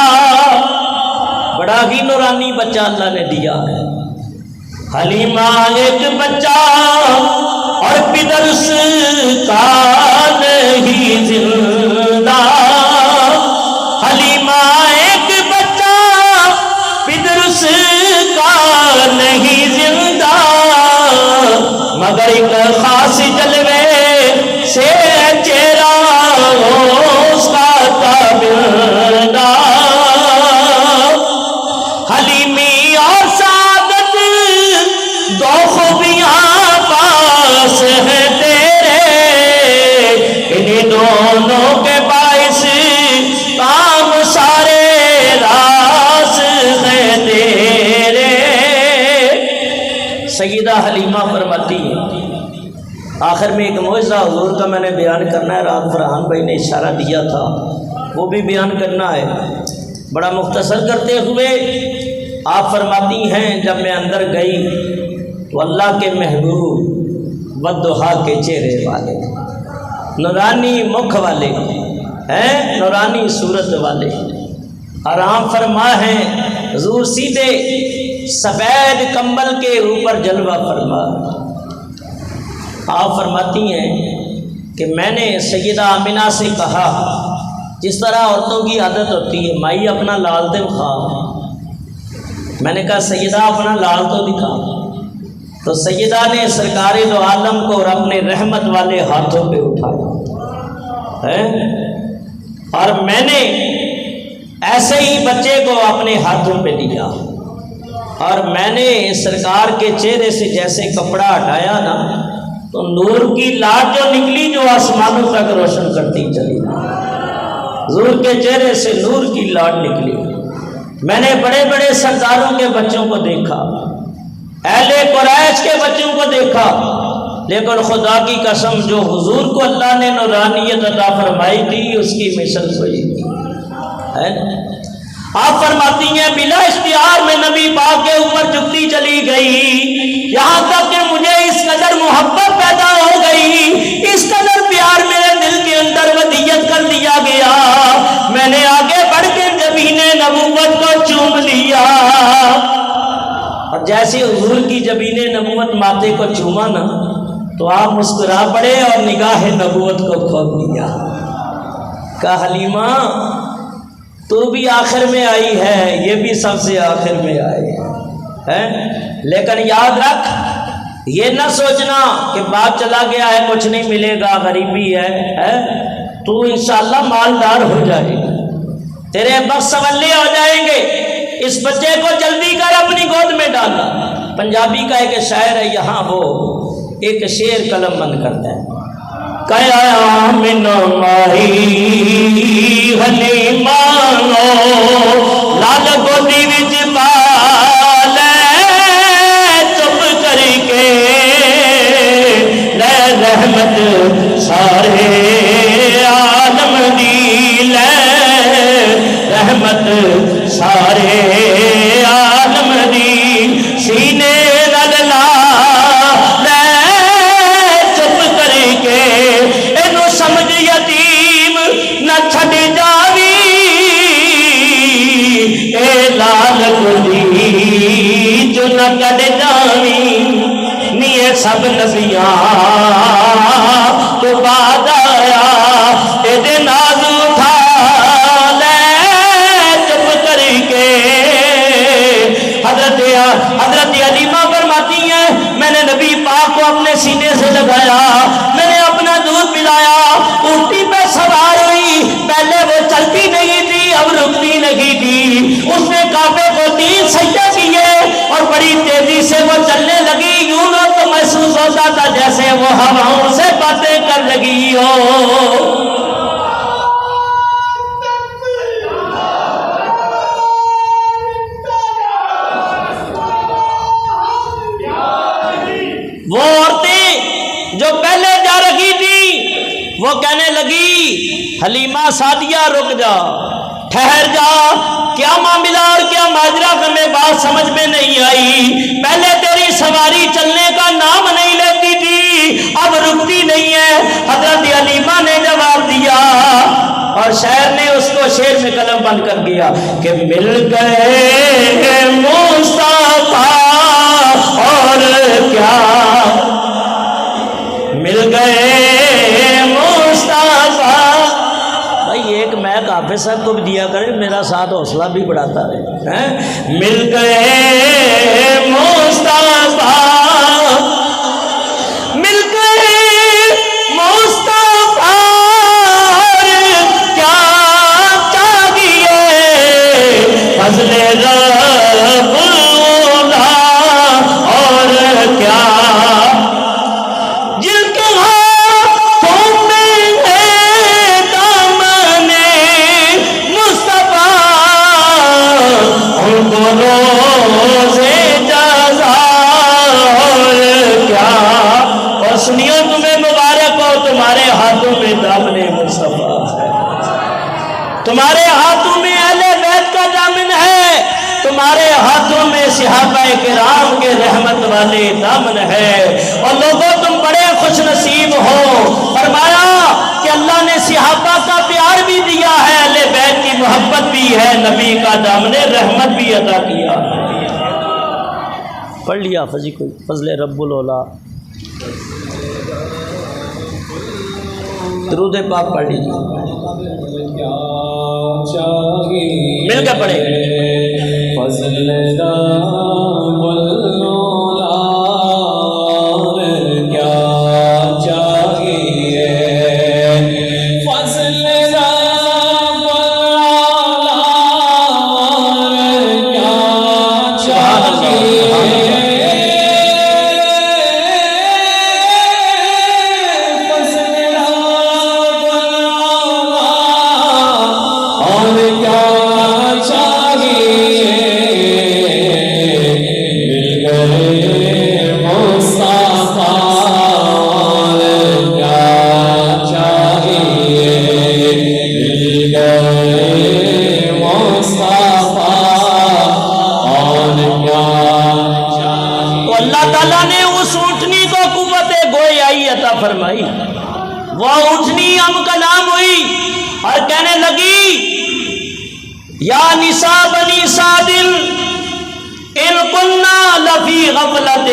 S1: بڑا ہی نورانی بچہ اللہ نے دیا ہے۔ حلیمہ ایک بچہ اور پدر اس کا نہیں زندہ، حلیمہ ایک بچہ پدر اس کا نہیں زندہ، مگر ایک خاص جلوے سے چہرہ اس کا تابندہ، حلیمی اور سعادت دو خوبیاں پاس ہیں تیرے، انہیں دونوں کے باعث کام سارے راز ہیں تیرے۔ سیدہ حلیمہ فرماتی ہے، آخر میں ایک معجزہ حضور کا میں نے بیان کرنا ہے، رات فرحان بھائی نے اشارہ دیا تھا وہ بھی بیان کرنا ہے۔ بڑا مختصر کرتے ہوئے آپ فرماتی ہیں، جب میں اندر گئی تو اللہ کے محبوب والضحیٰ کے چہرے والے، نورانی مکھ والے ہیں، نورانی صورت والے، آرام فرما ہیں حضور، سیدھے سفید کمبل کے اوپر جلوہ فرما۔ آپ فرماتی ہیں کہ میں نے سیدہ آمنہ سے کہا، جس طرح عورتوں کی عادت ہوتی ہے، مائی اپنا لال تو دکھا، میں نے کہا سیدہ اپنا لال تو دکھا، تو سیدہ نے سرکار دو عالم کو اور اپنے رحمت والے ہاتھوں پہ اٹھایا ہے، اور میں نے ایسے ہی بچے کو اپنے ہاتھوں پہ لیا، اور میں نے سرکار کے چہرے سے جیسے کپڑا ہٹایا نا، تو نور کی لاٹ جو نکلی جو آسمانوں تک روشن کرتی چلی، حضور کے چہرے سے نور کی لاٹ نکلی۔ میں نے بڑے بڑے سرداروں کے بچوں کو دیکھا، اہل قریش کے بچوں کو دیکھا، لیکن خدا کی قسم جو حضور کو اللہ نے نورانیت عطا فرمائی تھی اس کی مثل کوئی نہیں ہے۔ آپ فرماتی ہیں بلا اشتہار میں نبی پاک کے اوپر جھکتی چلی گئی، یہاں تک کہ مجھے اس قدر محبت پیدا ہو گئی، اس قدر پیار میرے دل کے اندر ودیت کر دیا گیا، میں نے آگے بڑھ کے جبین نبوت کو چوم لیا، اور جیسے حضور کی جبین نبوت ماتھے کو چوما نا تو آپ مسکرا پڑے اور نگاہ نبوت کو کھول دیا۔ کہا حلیمہ تو بھی آخر میں آئی ہے، یہ بھی سب سے آخر میں آئے ہیں، لیکن یاد رکھ یہ نہ سوچنا کہ باپ چلا گیا ہے کچھ نہیں ملے گا، غریبی ہے، تو انشاءاللہ مالدار ہو جائے گا، تیرے بخت سولے ہو جائیں گے۔ اس بچے کو جلدی کر اپنی گود میں ڈالنا۔ پنجابی کا ایک شاعر ہے، یہاں وہ ایک شعر قلم بند کرتا ہے، قیامت ماہی حلیمہ لال گودی وچ پالے چپ کر کے لے رحمت سارے عالم دی، لے رحمت سارے عالم دی، سینے نال لا لے چپ کر کے اینو سمجھ یتیم نہ چھڈ جاوی، اے لال گودی جو نہ کڈ جاوی، نیے سب نبیاں تو بعد آیا، اے دے ناز اٹھا لے چپ کر کے۔ حضرت حلیمہ فرماتی ہیں میں نے نبی پاک کو اپنے سینے سے لگایا، میں نے اپنا دودھ پلایا، اونٹی پہ سوار ہوئی، پہلے وہ چلتی نہیں تھی اب رکتی نہیں تھی، اس نے کعبے کو 3 سجدے کیے اور بڑی تیزی سے وہ چلنے لگی، یوں نہ تو محسوس ہوتا تھا جیسے وہ ہواؤں سے باتیں کر لگی ہو۔ وہ عورتیں جو پہلے جا رہی تھی وہ کہنے لگی حلیمہ سعدیہ رک جا، ٹھہر جا، کیا معاملہ اور کیا ماجرا ہمیں بات سمجھ میں نہیں آئی، پہلے تیری سواری چلنے کا نام نہیں لیتی تھی اب رکتی نہیں ہے۔ حضرت حلیمہ نے جواب دیا اور شاعر نے اس کو شعر میں قلم بند کر دیا کہ مل گئے مصطفیٰ اور کیا، مل گئے مصطفیٰ۔ بھائی ایک میں حافظ صاحب کو بھی دیا کرے، میرا ساتھ حوصلہ بھی بڑھاتا رہے۔ مل گئے مصطفیٰ، مل گئے مصطفیٰ کیا چاہیے، فضل رب اور کیا، جن کے ہاتھوں میں ہے دامن مصطفیٰ، ان کو روزے جزا اور کیا۔ اور سنیو تمہیں مبارک ہو، تمہارے ہاتھوں میں دامن مصطفیٰ ہے، تمہارے ہاتھوں میں اہل بیت کا دامن ہے، تمہارے ہاتھوں میں صحابہ کرام کے رحمت والے دامن ہے۔ اور لوگوں تم بڑے خوش نصیب ہو، فرمایا کہ اللہ نے صحابہ کا پیار بھی دیا ہے، اہل بیت کی محبت بھی ہے، نبی کا دامن رحمت بھی عطا کیا۔ پڑھ لیا فضی کوئی فضل رب الاولا، درود پاک پڑھ لیجیے، مل کے پڑھیں گے۔
S2: فضل رب الاولا کیا چاہیے، فضل رب الاولا کیا چاہیے،
S1: فرمائی، وہ اٹھنی ہم کلام ہوئی اور کہنے لگی یا نساء بنی سعد ان کننا لفی غفلت،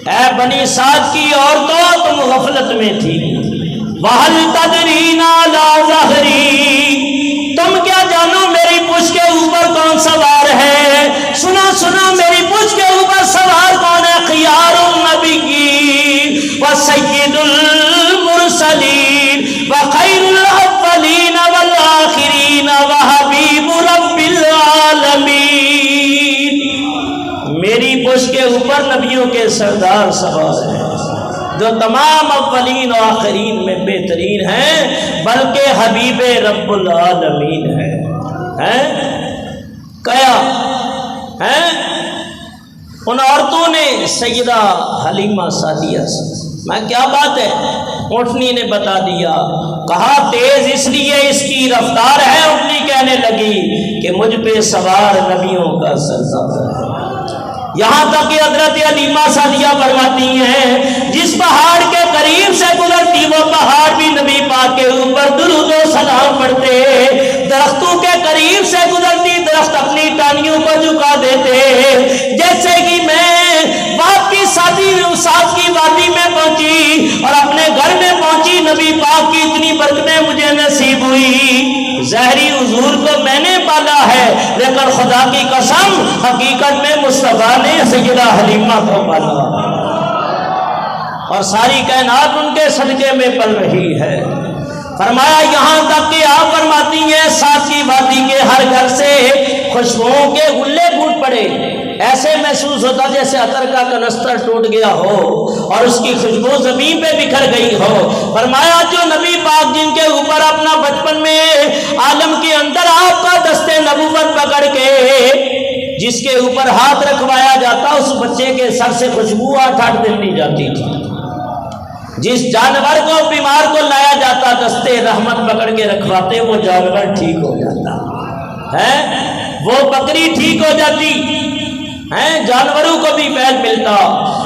S1: اے بنی سعد کی عورتوں تم غفلت میں تھی، وَهَلْ تَدْرِينَ عَلَى ظَهْرِي، تم کیا جانو میری پشت کے اوپر کون سوار ہے، سنا سنا میری پشت کے اوپر سوار کون ہے، خیار النبیین وسید المرسلین وخیر الاولین والآخرین وحبیب رب العالمین، میری پشت کے اوپر نبیوں کے سردار سوار ہیں جو تمام اولین و آخرین میں بہترین ہیں، بلکہ حبیب رب العالمین ہیں۔ کیا ہیں ان عورتوں نے سیدہ حلیمہ سعدیہ سے، میں کیا بات ہے، اونٹنی نے بتا دیا، کہا تیز اس لیے اس کی رفتار ہے، اونٹنی کہنے لگی کہ مجھ پہ سوار نبیوں کا سردار ہے۔ یہاں تک کہ حضرت حلیمہ سعدیہ فرماتی ہیں جس پہاڑ کے قریب سے گزرتی وہ پہاڑ بھی نبی پاک کے اوپر درود و سلام پڑھتے، درختوں کے قریب سے گزرتی درخت اپنی ٹانیوں کو جھکا دیتے، جیسے کہ میں باپ کی ساتھ کی وادی میں پہنچی اور اپنے گھر میں پہنچی، نبی پاک کی اتنی برکتیں مجھے نصیب ہوئی، ظاہری حضور کو میں نے پالا ہے لیکن خدا کی قسم حقیقت میں مصطفیٰ نے سیدہ حلیمہ کو پالا اور ساری کائنات ان کے صدقے میں پل رہی ہے۔ فرمایا یہاں تک کہ آپ فرماتی ہیں ساتھ کی وادی کے ہر گھر سے خوشبوؤں کے غلے پھوٹ پڑے، ایسے محسوس ہوتا جیسے عطر کا کنستر ٹوٹ گیا ہو اور اس کی خوشبو زمین پہ بکھر گئی ہو۔ فرمایا جو نبی پاک جن کے اوپر اپنا بچپن میں عالم کے اندر آپ کا دستے نبوت پکڑ کے جس کے اوپر ہاتھ رکھوایا جاتا اس بچے کے سر سے خوشبو 8 دن نہیں جاتی تھی، جس جانور کو بیمار کو لایا جاتا دستے رحمت پکڑ کے رکھواتے وہ جانور ٹھیک ہو جاتا ہے، وہ بکری ٹھیک ہو جاتی ہے، جانوروں کو بھی فیض ملتا،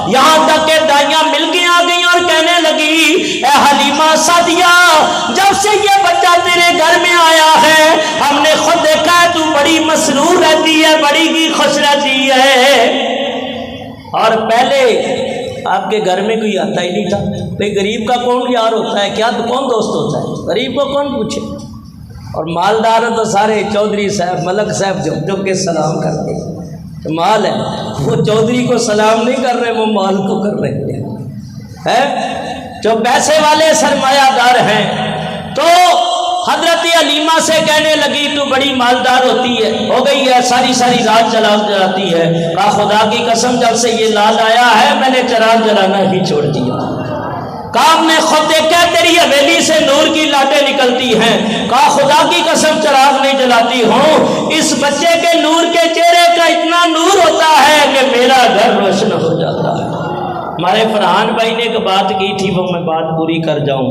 S1: یہاں تک کہ دائیاں مل کے آ گئی اور کہنے لگی اے حلیمہ سعدیہ، جب سے یہ بچہ تیرے گھر میں آیا ہے ہم نے خود دیکھا ہے تو بڑی مسرور رہتی ہے، بڑی ہی خوش رہتی ہے، اور پہلے آپ کے گھر میں کوئی آتا ہی نہیں تھا۔ بھئی غریب کا کون یار ہوتا ہے، کیا کون دوست ہوتا ہے، غریب کو کون پوچھے، اور مالدار تو سارے چودھری صاحب ملک صاحب جھک جھک کے سلام کرتے ہیں، مال ہے وہ چودھری کو سلام نہیں کر رہے، وہ مال کو کر رہے ہیں، جو پیسے والے سرمایہ دار ہیں۔ تو حضرت حلیمہ سے کہنے لگی تو بڑی مالدار ہوتی ہے، ہو گئی ہے، ساری ساری رات جلاتی ہے، کہا خدا کی قسم جب سے یہ لال آیا ہے میں نے چراغ جلانا ہی چھوڑ دیا، کام نے خود دیکھا تیری حویلی سے نور کی لاٹیں نکلتی ہیں، کہا خدا کی قسم چراغ نہیں جلاتی ہوں، اس بچے کے نور کے چہرے کا اتنا نور ہوتا ہے کہ میرا گھر روشن ہو جاتا ہے۔ ہمارے فرحان بھائی نے ایک بات کی تھی، وہ میں بات پوری کر جاؤں،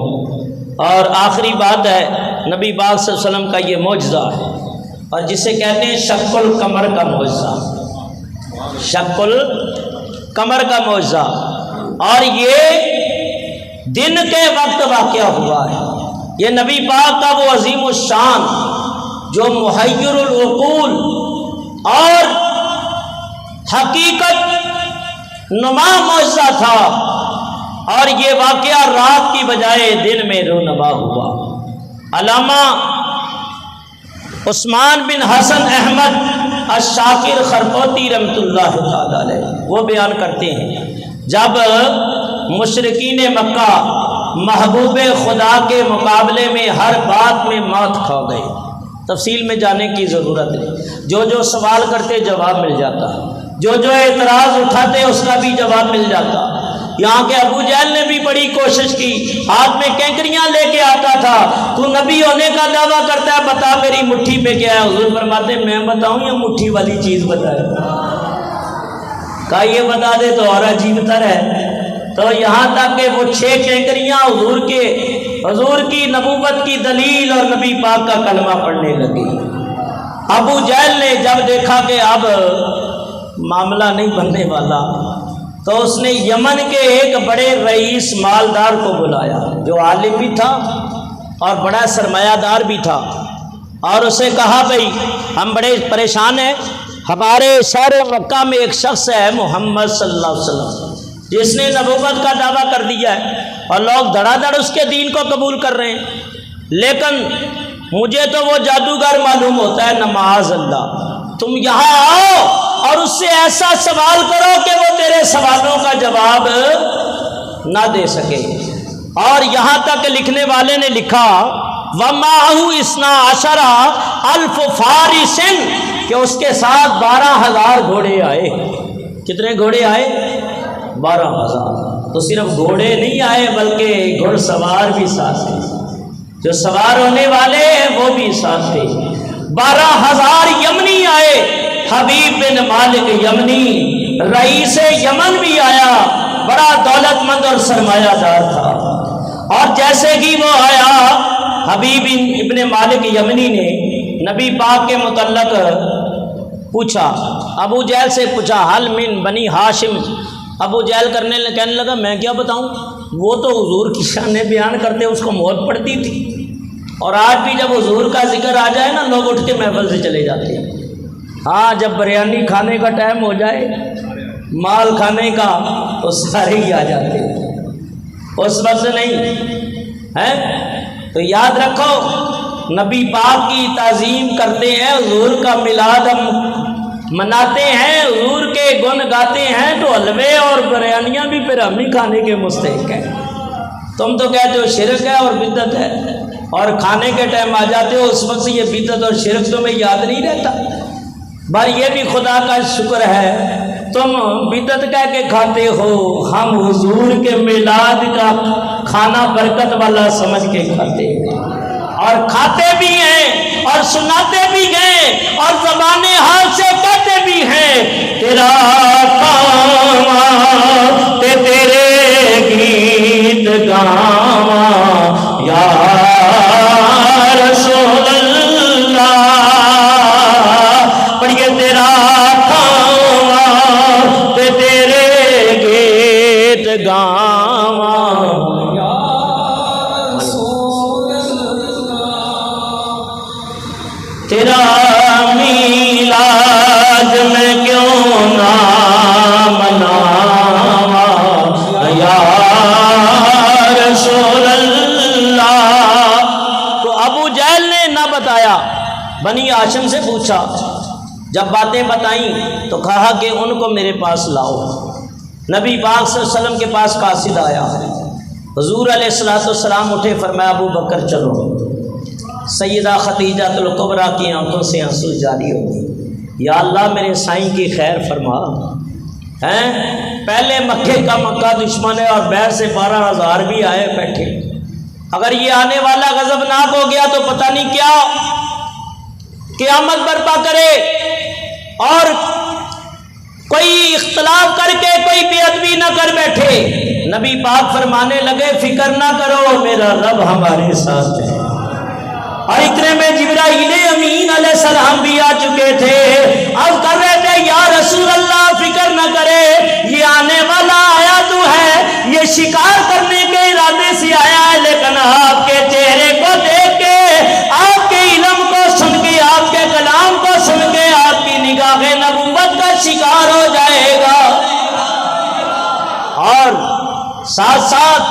S1: اور آخری بات ہے نبی پاک صلی اللہ علیہ وسلم کا یہ معجزہ ہے، اور جسے کہتے ہیں شق القمر کا معجزہ، شق القمر کا معجزہ، اور یہ دن کے وقت واقعہ ہوا ہے۔ یہ نبی پاک کا وہ عظیم الشان جو محیر العقول اور حقیقت نما معجزہ تھا، اور یہ واقعہ رات کی بجائے دن میں رونما ہوا۔ علامہ عثمان بن حسن احمد الشاکر خرقوتی رحمۃ اللہ تعالی علیہ وہ بیان کرتے ہیں جب مشرکین مکہ محبوب خدا کے مقابلے میں ہر بات میں مات کھا گئے، تفصیل میں جانے کی ضرورت نہیں، جو جو سوال کرتے جواب مل جاتا، جو جو اعتراض اٹھاتے اس کا بھی جواب مل جاتا۔ یہاں کے ابو جہل نے بھی بڑی کوشش کی، ہاتھ میں کینکریاں لے کے آتا تھا، تو نبی ہونے کا دعویٰ کرتا ہے، بتا میری مٹھی پہ کیا ہے؟ حضور فرماتے ہیں میں بتاؤں یا مٹھی والی چیز بتائے؟ کہا یہ بتا دے تو اور عجیب تر ہے۔ تو یہاں تک کہ وہ 6 کینکریاں حضور کی نبوت کی دلیل اور نبی پاک کا کلمہ پڑھنے لگی۔ ابو جہل نے جب دیکھا کہ اب معاملہ نہیں بننے والا، تو اس نے یمن کے ایک بڑے رئیس مالدار کو بلایا جو عالم بھی تھا اور بڑا سرمایہ دار بھی تھا، اور اسے کہا بھئی ہم بڑے پریشان ہیں، ہمارے شہر مکہ میں ایک شخص ہے محمد صلی اللہ علیہ وسلم جس نے نبوت کا دعویٰ کر دیا ہے، اور لوگ دھڑا دھڑ اس کے دین کو قبول کر رہے ہیں، لیکن مجھے تو وہ جادوگر معلوم ہوتا ہے، نماز اللہ، تم یہاں آؤ اور اس سے ایسا سوال کرو کہ وہ تیرے سوالوں کا جواب نہ دے سکے۔ اور یہاں تک لکھنے والے نے لکھا وَمَعَهُ 12,000 فَارِسٍ کہ اس کے ساتھ 12,000 گھوڑے آئے۔ کتنے گھوڑے آئے؟ 12,000۔ تو صرف گھوڑے نہیں آئے بلکہ گھڑ سوار بھی ساتھ تھے، جو سوار ہونے والے ہیں وہ بھی ساتھ تھے۔ 12,000 یمنی آئے، حبیب بن مالک یمنی رئیس یمن بھی آیا، بڑا دولت مند اور سرمایہ دار تھا، اور جیسے ہی وہ آیا حبیب ابن مالک یمنی نے نبی پاک کے متعلق پوچھا، ابو جہل سے پوچھا حل من بنی ہاشم۔ ابو جہل کہنے لگا میں کیا بتاؤں، وہ تو حضور کی شان بیان کرتے اس کو موت پڑتی تھی، اور آج بھی جب حضور کا ذکر آ جائے نا لوگ اٹھ کے محفل سے چلے جاتے ہیں۔ ہاں جب بریانی کھانے کا ٹائم ہو جائے، مال کھانے کا، تو سارے ہی آ جاتے ہیں، اس وقت نہیں ہے۔ تو یاد رکھو نبی پاک کی تعظیم کرتے ہیں، حضور کا میلاد ہم مناتے ہیں، حضور کے گن گاتے ہیں، تو حلوے اور بریانیاں بھی پھر ہم ہی کھانے کے مستحق ہیں۔ تم تو کہتے ہو شرک ہے اور بدعت ہے، اور کھانے کے ٹائم آ جاتے ہو اس وقت یہ بدعت اور شرک تمہیں یاد نہیں رہتا۔ بھائی یہ بھی خدا کا شکر ہے تم بدعت کہہ کے کھاتے ہو، ہم حضور کے میلاد کا کھانا برکت والا سمجھ کے کھاتے ہیں، اور کھاتے بھی ہیں اور سناتے بھی ہیں اور زبان حال سے کہتے بھی ہیں تیرا کام تے تیرے گیت گاواں یا رسول اللہ، پڑھیے تیرا کام تے تیرے گیت گاواں بنی ہاشم سے پوچھا، جب باتیں بتائیں تو کہا کہ ان کو میرے پاس لاؤ۔ نبی پاک صلی اللہ علیہ وسلم کے پاس قاصد آیا، حضور علیہ السلام اٹھے، فرمایا ابو بکر چلو۔ سیدہ خدیجہ الکبریٰ کی آنکھوں سے آنسو جاری ہو گئی، یا اللہ میرے سائیں کی خیر فرما، پہلے مکے کا مکہ دشمن ہے اور بحر سے 12,000 بھی آئے بیٹھے، اگر یہ آنے والا غضبناک ہو گیا تو پتہ نہیں کیا قیامت برپا کرے، اور کوئی اختلاف کر کے کوئی بے ادبی نہ کر بیٹھے۔ نبی پاک فرمانے لگے فکر نہ کرو، میرا رب ہمارے ساتھ ہے۔ اور اتنے میں جبرائیل امین علیہ السلام بھی آ چکے تھے، اب کر رہے تھے یا رسول اللہ فکر نہ کرے، یہ آنے والا آیا تو ہے، یہ شکار کرنے کے ارادے سے آیا ہے، لیکن آپ کے چہرے کو دیکھ کے، آپ کے علم کو سن کے، آپ کے کلام کو سن کے آپ کی نگاہ نبوت کا شکار ہو جائے گا، اور ساتھ ساتھ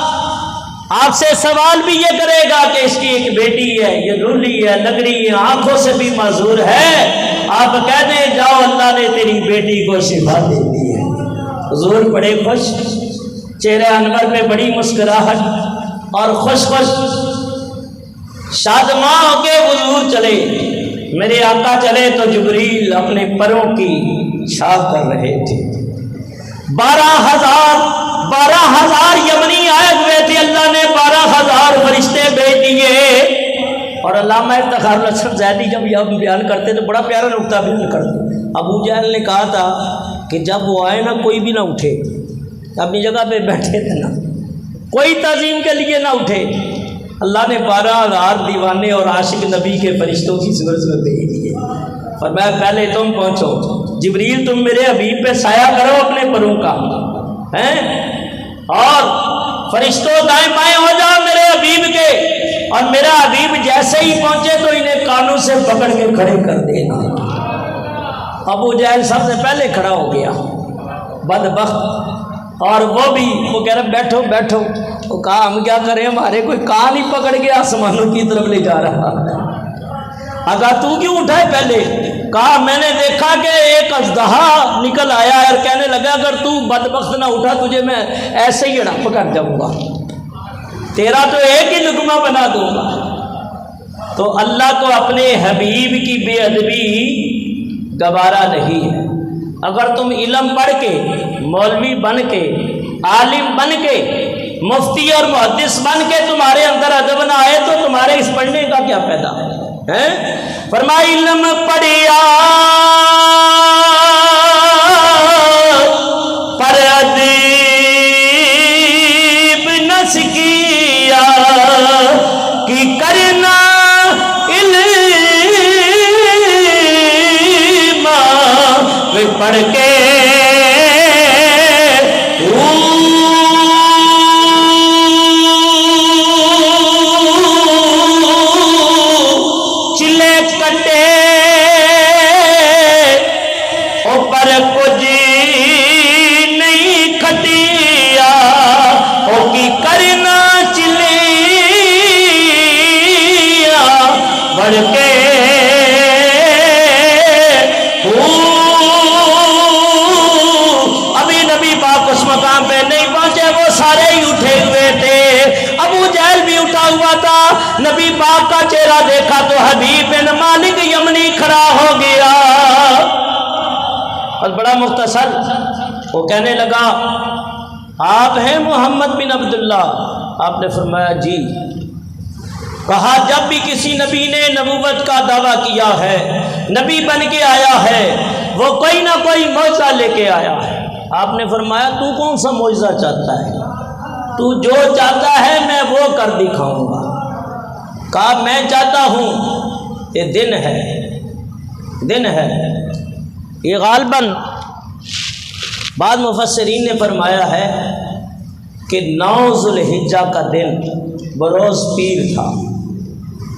S1: آپ سے سوال بھی یہ کرے گا کہ اس کی ایک بیٹی ہے، یہ لولی ہے، لگڑی ہے، آنکھوں سے بھی معذور ہے، آپ کہہ دیں جاؤ اللہ نے تیری بیٹی کو شفا دے دی ہے۔ حضور بڑے خوش، چہرے انور پہ بڑی مسکراہٹ اور خوش شادماں ہو کے حضور چلے۔ میرے آقا چلے تو جبریل اپنے پروں کی چھاپ کر رہے تھے، 12,000 یمنی آئے ہوئے تھے، اللہ نے 12,000 فرشتے بھیج دیے۔ اور علامہ افتخار الحسن زیدی جب یہ بیان کرتے تو بڑا پیارا نقطہ بیان کرتے، ابو جہل نے کہا تھا کہ جب وہ آئے نا کوئی بھی نہ اٹھے، اپنی جگہ پہ بیٹھے تھے نا، کوئی تعظیم کے لیے نہ اٹھے، اللہ نے 12,000 دیوانے اور عاشق نبی کے فرشتوں کی صورت میں بھیج دیے، فرمایا پہلے تم پہنچو، جبریل تم میرے حبیب پہ سایہ کرو اپنے پروں کا، اور فرشتوں دائیں بائیں ہو جاؤ میرے حبیب کے، اور میرا حبیب جیسے ہی پہنچے تو انہیں کانوں سے پکڑ کے کھڑے کر دینا۔ ابو جہل سب سے پہلے کھڑا ہو گیا، بدبخت، اور وہ بھی وہ کہہ رہا بیٹھو بیٹھو، وہ کہا ہم کیا کریں، ہمارے کوئی کان ہی پکڑ کے آسمانوں کی طرف لے جا رہا ہے۔ اگر تو کیوں اٹھائے پہلے، کہا میں نے دیکھا کہ ایک اژدہا نکل آیا ہے، اور کہنے لگا اگر تو بدبخت نہ اٹھا تجھے میں ایسے ہی ہڑپ کر جاؤں گا، تیرا تو ایک ہی لقمہ بنا دوں گا۔ تو اللہ کو اپنے حبیب کی بے ادبی گوارا نہیں ہے۔ اگر تم علم پڑھ کے، مولوی بن کے، عالم بن کے، مفتی اور محدث بن کے تمہارے اندر ادب نہ آئے تو تمہارے اس پڑھنے کا کیا فائدہ ہے؟ فرمایا علم پڑھیا پر ادب نہ سکھیا کی کرنا علم پڑھ کے نبی پاک کا چہرہ دیکھا تو حبیب بن مالک یمنی کھڑا ہو گیا، اور بڑا مختصر وہ کہنے لگا آپ ہیں محمد بن عبداللہ؟ آپ نے فرمایا جی۔ کہا جب بھی کسی نبی نے نبوت کا دعویٰ کیا ہے، نبی بن کے آیا ہے، وہ کوئی نہ کوئی معجزہ لے کے آیا ہے۔ آپ نے فرمایا تو کون سا معجزہ چاہتا ہے؟ تو جو چاہتا ہے میں وہ کر دکھاؤں گا۔ کہا میں چاہتا ہوں یہ دن ہے یہ غالباً بعض مفسرین نے فرمایا ہے کہ 9 ذوالحجہ کا دن بروز پیر تھا،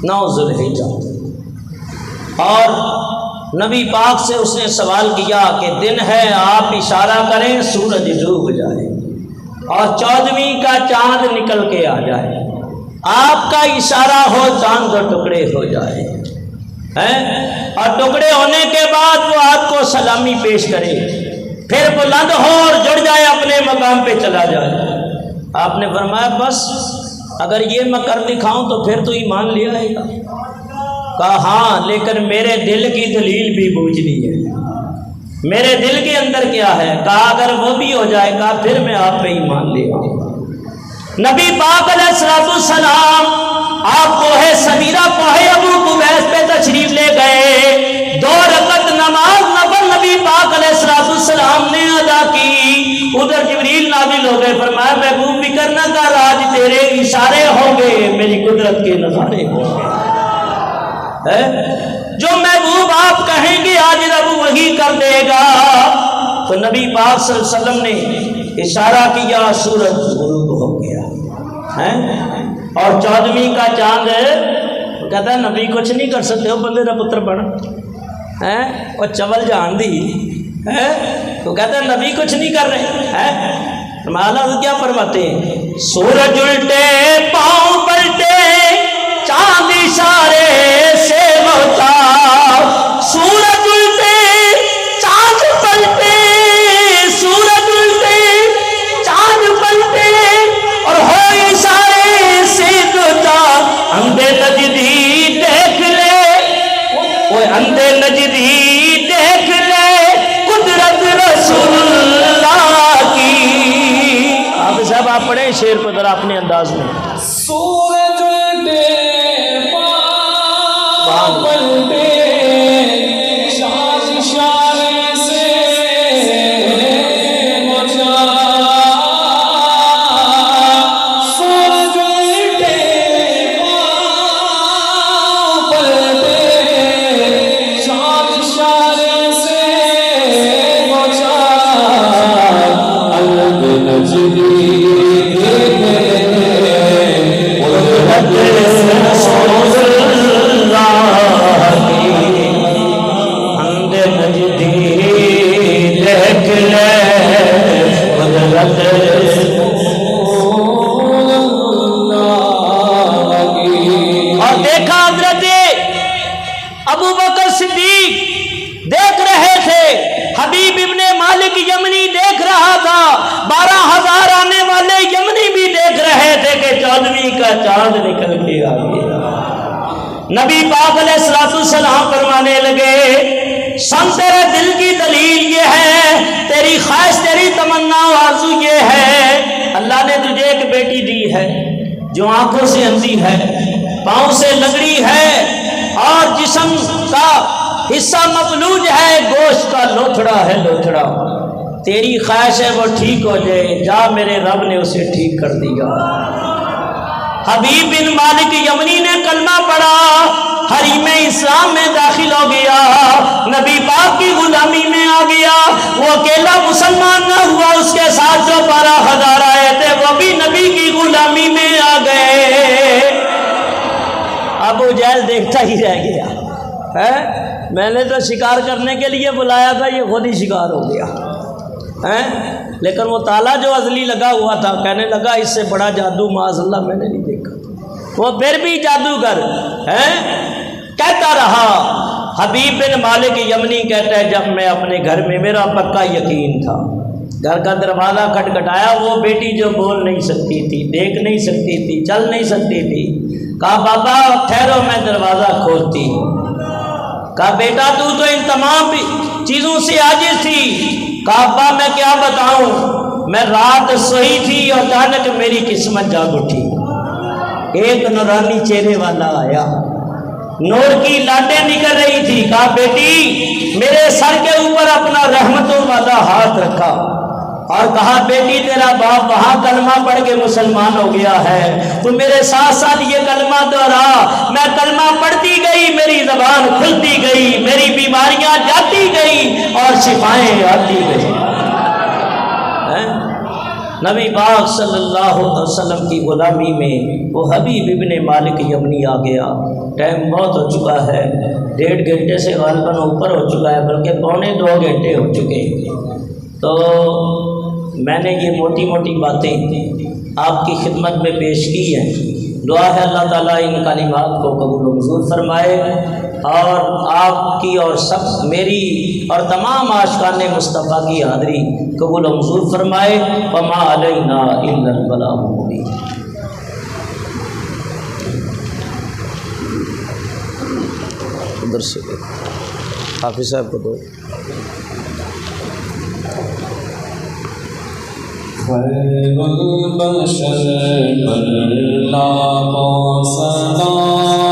S1: 9 ذوالحجہ، اور نبی پاک سے اس نے سوال کیا کہ دن ہے آپ اشارہ کریں سورج ڈوب جائے اور 14ویں کا چاند نکل کے آ جائے، آپ کا اشارہ ہو چاند دو ٹکڑے ہو جائے، اور ٹکڑے ہونے کے بعد وہ آپ کو سلامی پیش کرے، پھر بلند ہو اور جڑ جائے، اپنے مقام پہ چلا جائے۔ آپ نے فرمایا بس اگر یہ میں کر دکھاؤں تو پھر تو ایمان لے آئے گا؟ کہا ہاں، لیکن میرے دل کی دلیل بھی بوجھنی ہے، میرے دل کے اندر کیا ہے؟ کہا اگر وہ بھی ہو جائے گا پھر میں آپ پہ ایمان لے آؤں گا۔ نبی پاک علیہ السلام آپ کوہ سمیرہ کوہ ابو قبیس پہ تشریف لے گئے، 2 رکعت نماز نفل نبی پاک علیہ السلام نے ادا کی۔ ادھر جبریل نازل ہو گئے، فرمایا محبوب فکر نہ کر، آج تیرے اشارے ہوں گے، میری قدرت کے نظارے ہوں گے، جو محبوب آپ کہیں گے آج رب وہی کر دے گا۔ تو نبی پاک صلی اللہ علیہ وسلم نے اشارہ کیا، سورج غروب ہو گیا اور 14ویں کا چاند کہتا ہے نبی کچھ نہیں کر سکتے ہو، بندے کا پتر بنا اور چول جان دی تو کہتا ہے نبی کچھ نہیں کر رہے۔ مالا کیا فرماتے ہیں؟ سورج الٹے پاؤں پلٹے چاند اشارے سے ہوتا، سورج الٹے چاند پلٹے، سورج الٹے چاند پلٹے اور ہو اشارے سے ہوتا، اندھے نجدی دیکھ لے، وہ اندھے نجدی دیکھ لے قدرت رسول اللہ کی۔ آپ صاحب آپ پڑھیں شعر کو ذرا اپنے انداز میں۔
S2: سورج الٹے پاؤں پلٹے چاند اشارے سے بچا، سورج الٹے پاؤں پلٹے چاند اشارے سے بچا، الگ نجدی
S1: اور دیکھا حضرت ابو بکر صدیق دیکھ رہے تھے، حبیب ابن مالک یمنی دیکھ رہا تھا، 12,000 آنے والے یمنی بھی دیکھ رہے تھے کہ 14ویں کا چاند نکل کے آ گیا۔ نبی پاک علیہ السلام فرمانے لگے سن تیرے دل کی دلیل یہ ہے، تیری خواہش تیری تمنا آرزو یہ ہے، اللہ نے تجھے ایک بیٹی دی ہے جو آنکھوں سے اندھی ہے، پاؤں سے لنگڑی ہے اور جسم کا حصہ مفلوج ہے، گوشت کا لوتھڑا ہے لوتھڑا، تیری خواہش ہے وہ ٹھیک ہو جائے، جا میرے رب نے اسے ٹھیک کر دیا۔ حبیب بن مالک یمنی نے کلمہ پڑھا، حریم اسلام میں داخل ہو گیا، نبی پاک کی غلامی میں آ گیا، وہ اکیلا مسلمان نہ ہوا، اس کے ساتھ جو 12,000 آئے تھے وہ بھی نبی کی غلامی میں آ گئے۔ ابو جہل دیکھتا ہی رہ گیا، میں نے تو شکار کرنے کے لیے بلایا تھا، یہ خود ہی شکار ہو گیا، لیکن وہ تالا جو ازلی لگا ہوا تھا، کہنے لگا اس سے بڑا جادو معاذ اللہ میں نے نہیں دیکھا۔ وہ پھر بھی جادوگر کہتا رہا۔ حبیب بن مالک یمنی کہتا ہے جب میں اپنے گھر میں، میرا پکا یقین تھا، گھر کا دروازہ کھٹکھٹایا، وہ بیٹی جو بول نہیں سکتی تھی، دیکھ نہیں سکتی تھی، چل نہیں سکتی تھی، کہا بابا ٹھہرو میں دروازہ کھولتی ہوں۔ کہا بیٹا تو ان تمام چیزوں سے عاجز تھی۔ کہا ابا میں کیا بتاؤں، میں رات سوئی تھی اور اچانک میری قسمت جاگ اٹھی، ایک نورانی چہرے والا آیا، نور کی لاٹیں نکل رہی تھی۔ کہا بیٹی میرے سر کے اوپر اپنا رحمتوں والا ہاتھ رکھا اور کہا بیٹی تیرا باپ وہاں کلمہ پڑھ کے مسلمان ہو گیا ہے، تو میرے ساتھ ساتھ یہ کلمہ دہرا۔ میں کلمہ پڑھتی گئی، میری زبان کھلتی گئی، میری بیماریاں جاتی گئی اور شفائیں آتی گئی۔ نبی پاک صلی اللہ علیہ وسلم کی غلامی میں وہ حبیب ابن مالک یمنی آ گیا۔ ٹائم بہت ہو چکا ہے، 1.5 گھنٹے سے غالباً اوپر ہو چکا ہے، بلکہ 2.25 گھنٹے ہو چکے ہیں۔ تو میں نے یہ موٹی موٹی باتیں آپ کی خدمت میں پیش کی ہیں۔ دعا ہے اللہ تعالیٰ ان کلمات کو قبول و منظور فرمائے۔ اور آپ کی اور سب میری اور تمام عاشقان مصطفیٰ کی حاضری قبول و منظور فرمائے. وما علینا الا البلاغ المبین. ادھر سے حافظ صاحب کو دو.
S2: خیر البشر پر لاکھوں سلام.